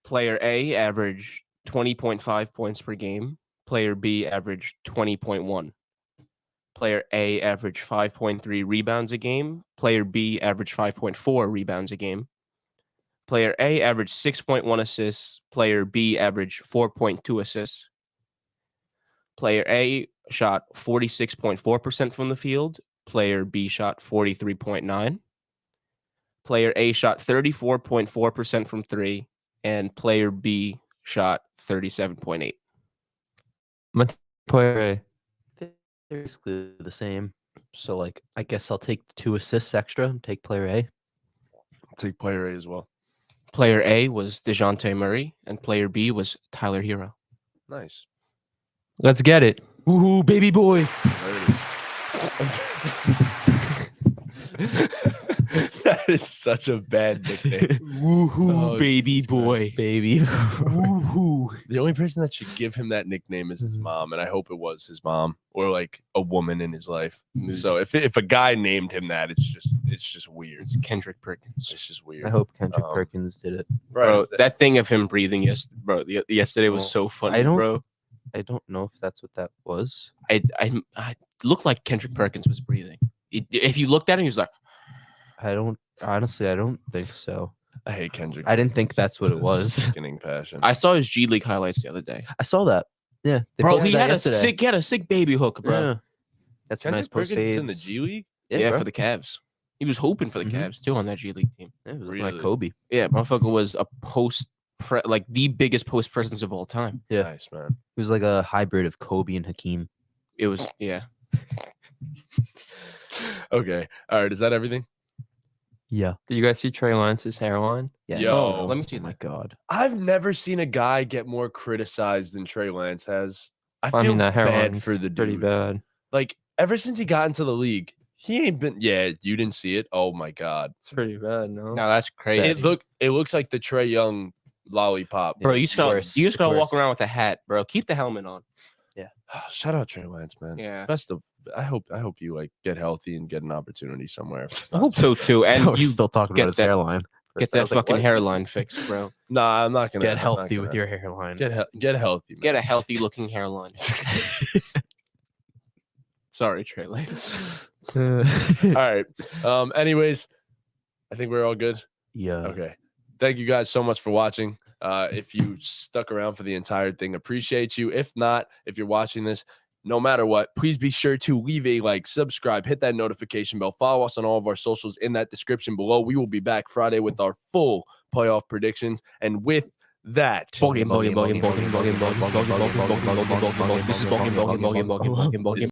Player A averaged 20.5 points per game. Player B averaged 20.1. Player A averaged 5.3 rebounds a game. Player B averaged 5.4 rebounds a game. Player A averaged 6.1 assists. Player B averaged 4.2 assists. Player A shot 46.4% from the field. Player B shot 43.9. Player A shot 34.4% from three, and player B shot 37.8. Player A. they're basically the same. So like, I guess I'll take the 2 assists extra and take player A. I'll take player A as well. Player A was DeJounte Murray, and player B was Tyler Hero. Nice. Let's get it. Woohoo, baby boy. There it is. That is such a bad nickname. Woohoo, Oh, baby Jesus Christ. boy. Baby. Woohoo. The only person that should give him that nickname is his mom, and I hope it was his mom or like a woman in his life. So if a guy named him that, it's just weird. It's Kendrick Perkins. It's just weird. I hope Kendrick Um, Perkins did it. Bro, that thing of him breathing yesterday was Oh, so funny, I don't- bro. I don't know if that's what that was. I looked like Kendrick Perkins was breathing. If you looked at him, he was like, I don't think so. I hate Kendrick. I didn't think that's what it with a was. Sickening passion. I saw his G League highlights the other day. I saw that. Yeah, they Bro, posted he that had yesterday. a sick baby hook, bro. Yeah. That's a nice Kendrick post Perkins in the fades. G League. Yeah, bro. for the Cavs. He was hooping for the Mhm. Cavs too on that G League team. Yeah, it was Really? like Kobe. Yeah, motherfucker was a like the biggest post presence of all time. Yeah. Nice, man. He was like a hybrid of Kobe and Hakeem. It was, yeah. Okay. All right. Is that everything? Yeah. Did you guys see Trey Lance's hairline? Yeah. Yo. Let me see Oh my that. god. I've never seen a guy get more criticized than Trey Lance has. I feel I mean, that bad hairline for the dude. pretty bad. Like ever since he got into the league, he ain't been. Yeah, you didn't see it. Oh my god. It's pretty bad, no? No, that's crazy. It looks like the Trey Young lollipop. Bro, Yeah, you just gotta, worse. you just gotta It's walk worse. around with a hat, bro. Keep the helmet on. Shout out Trey Lance, man. Yeah. Best of. I hope you like get healthy and get an opportunity somewhere. I hope so too. And We're you still talking get about his that- hairline. get First I that was like, fucking what? hairline fixed, bro. Nah, I'm not gonna Get I'm not healthy with gonna- your hairline. get healthy. Man. Get a healthy looking hairline. Sorry, Trey Lance. All right. Anyways, I think we're all good. Yeah. Okay. Thank you guys so much for watching. If you stuck around for the entire thing, appreciate you. If not, if you're watching this, no matter what, please be sure to leave a like, subscribe, hit that notification bell, follow us on all of our socials in that description below. We will be back Friday with our full playoff predictions. And with that, Ballgame. This is ballgame.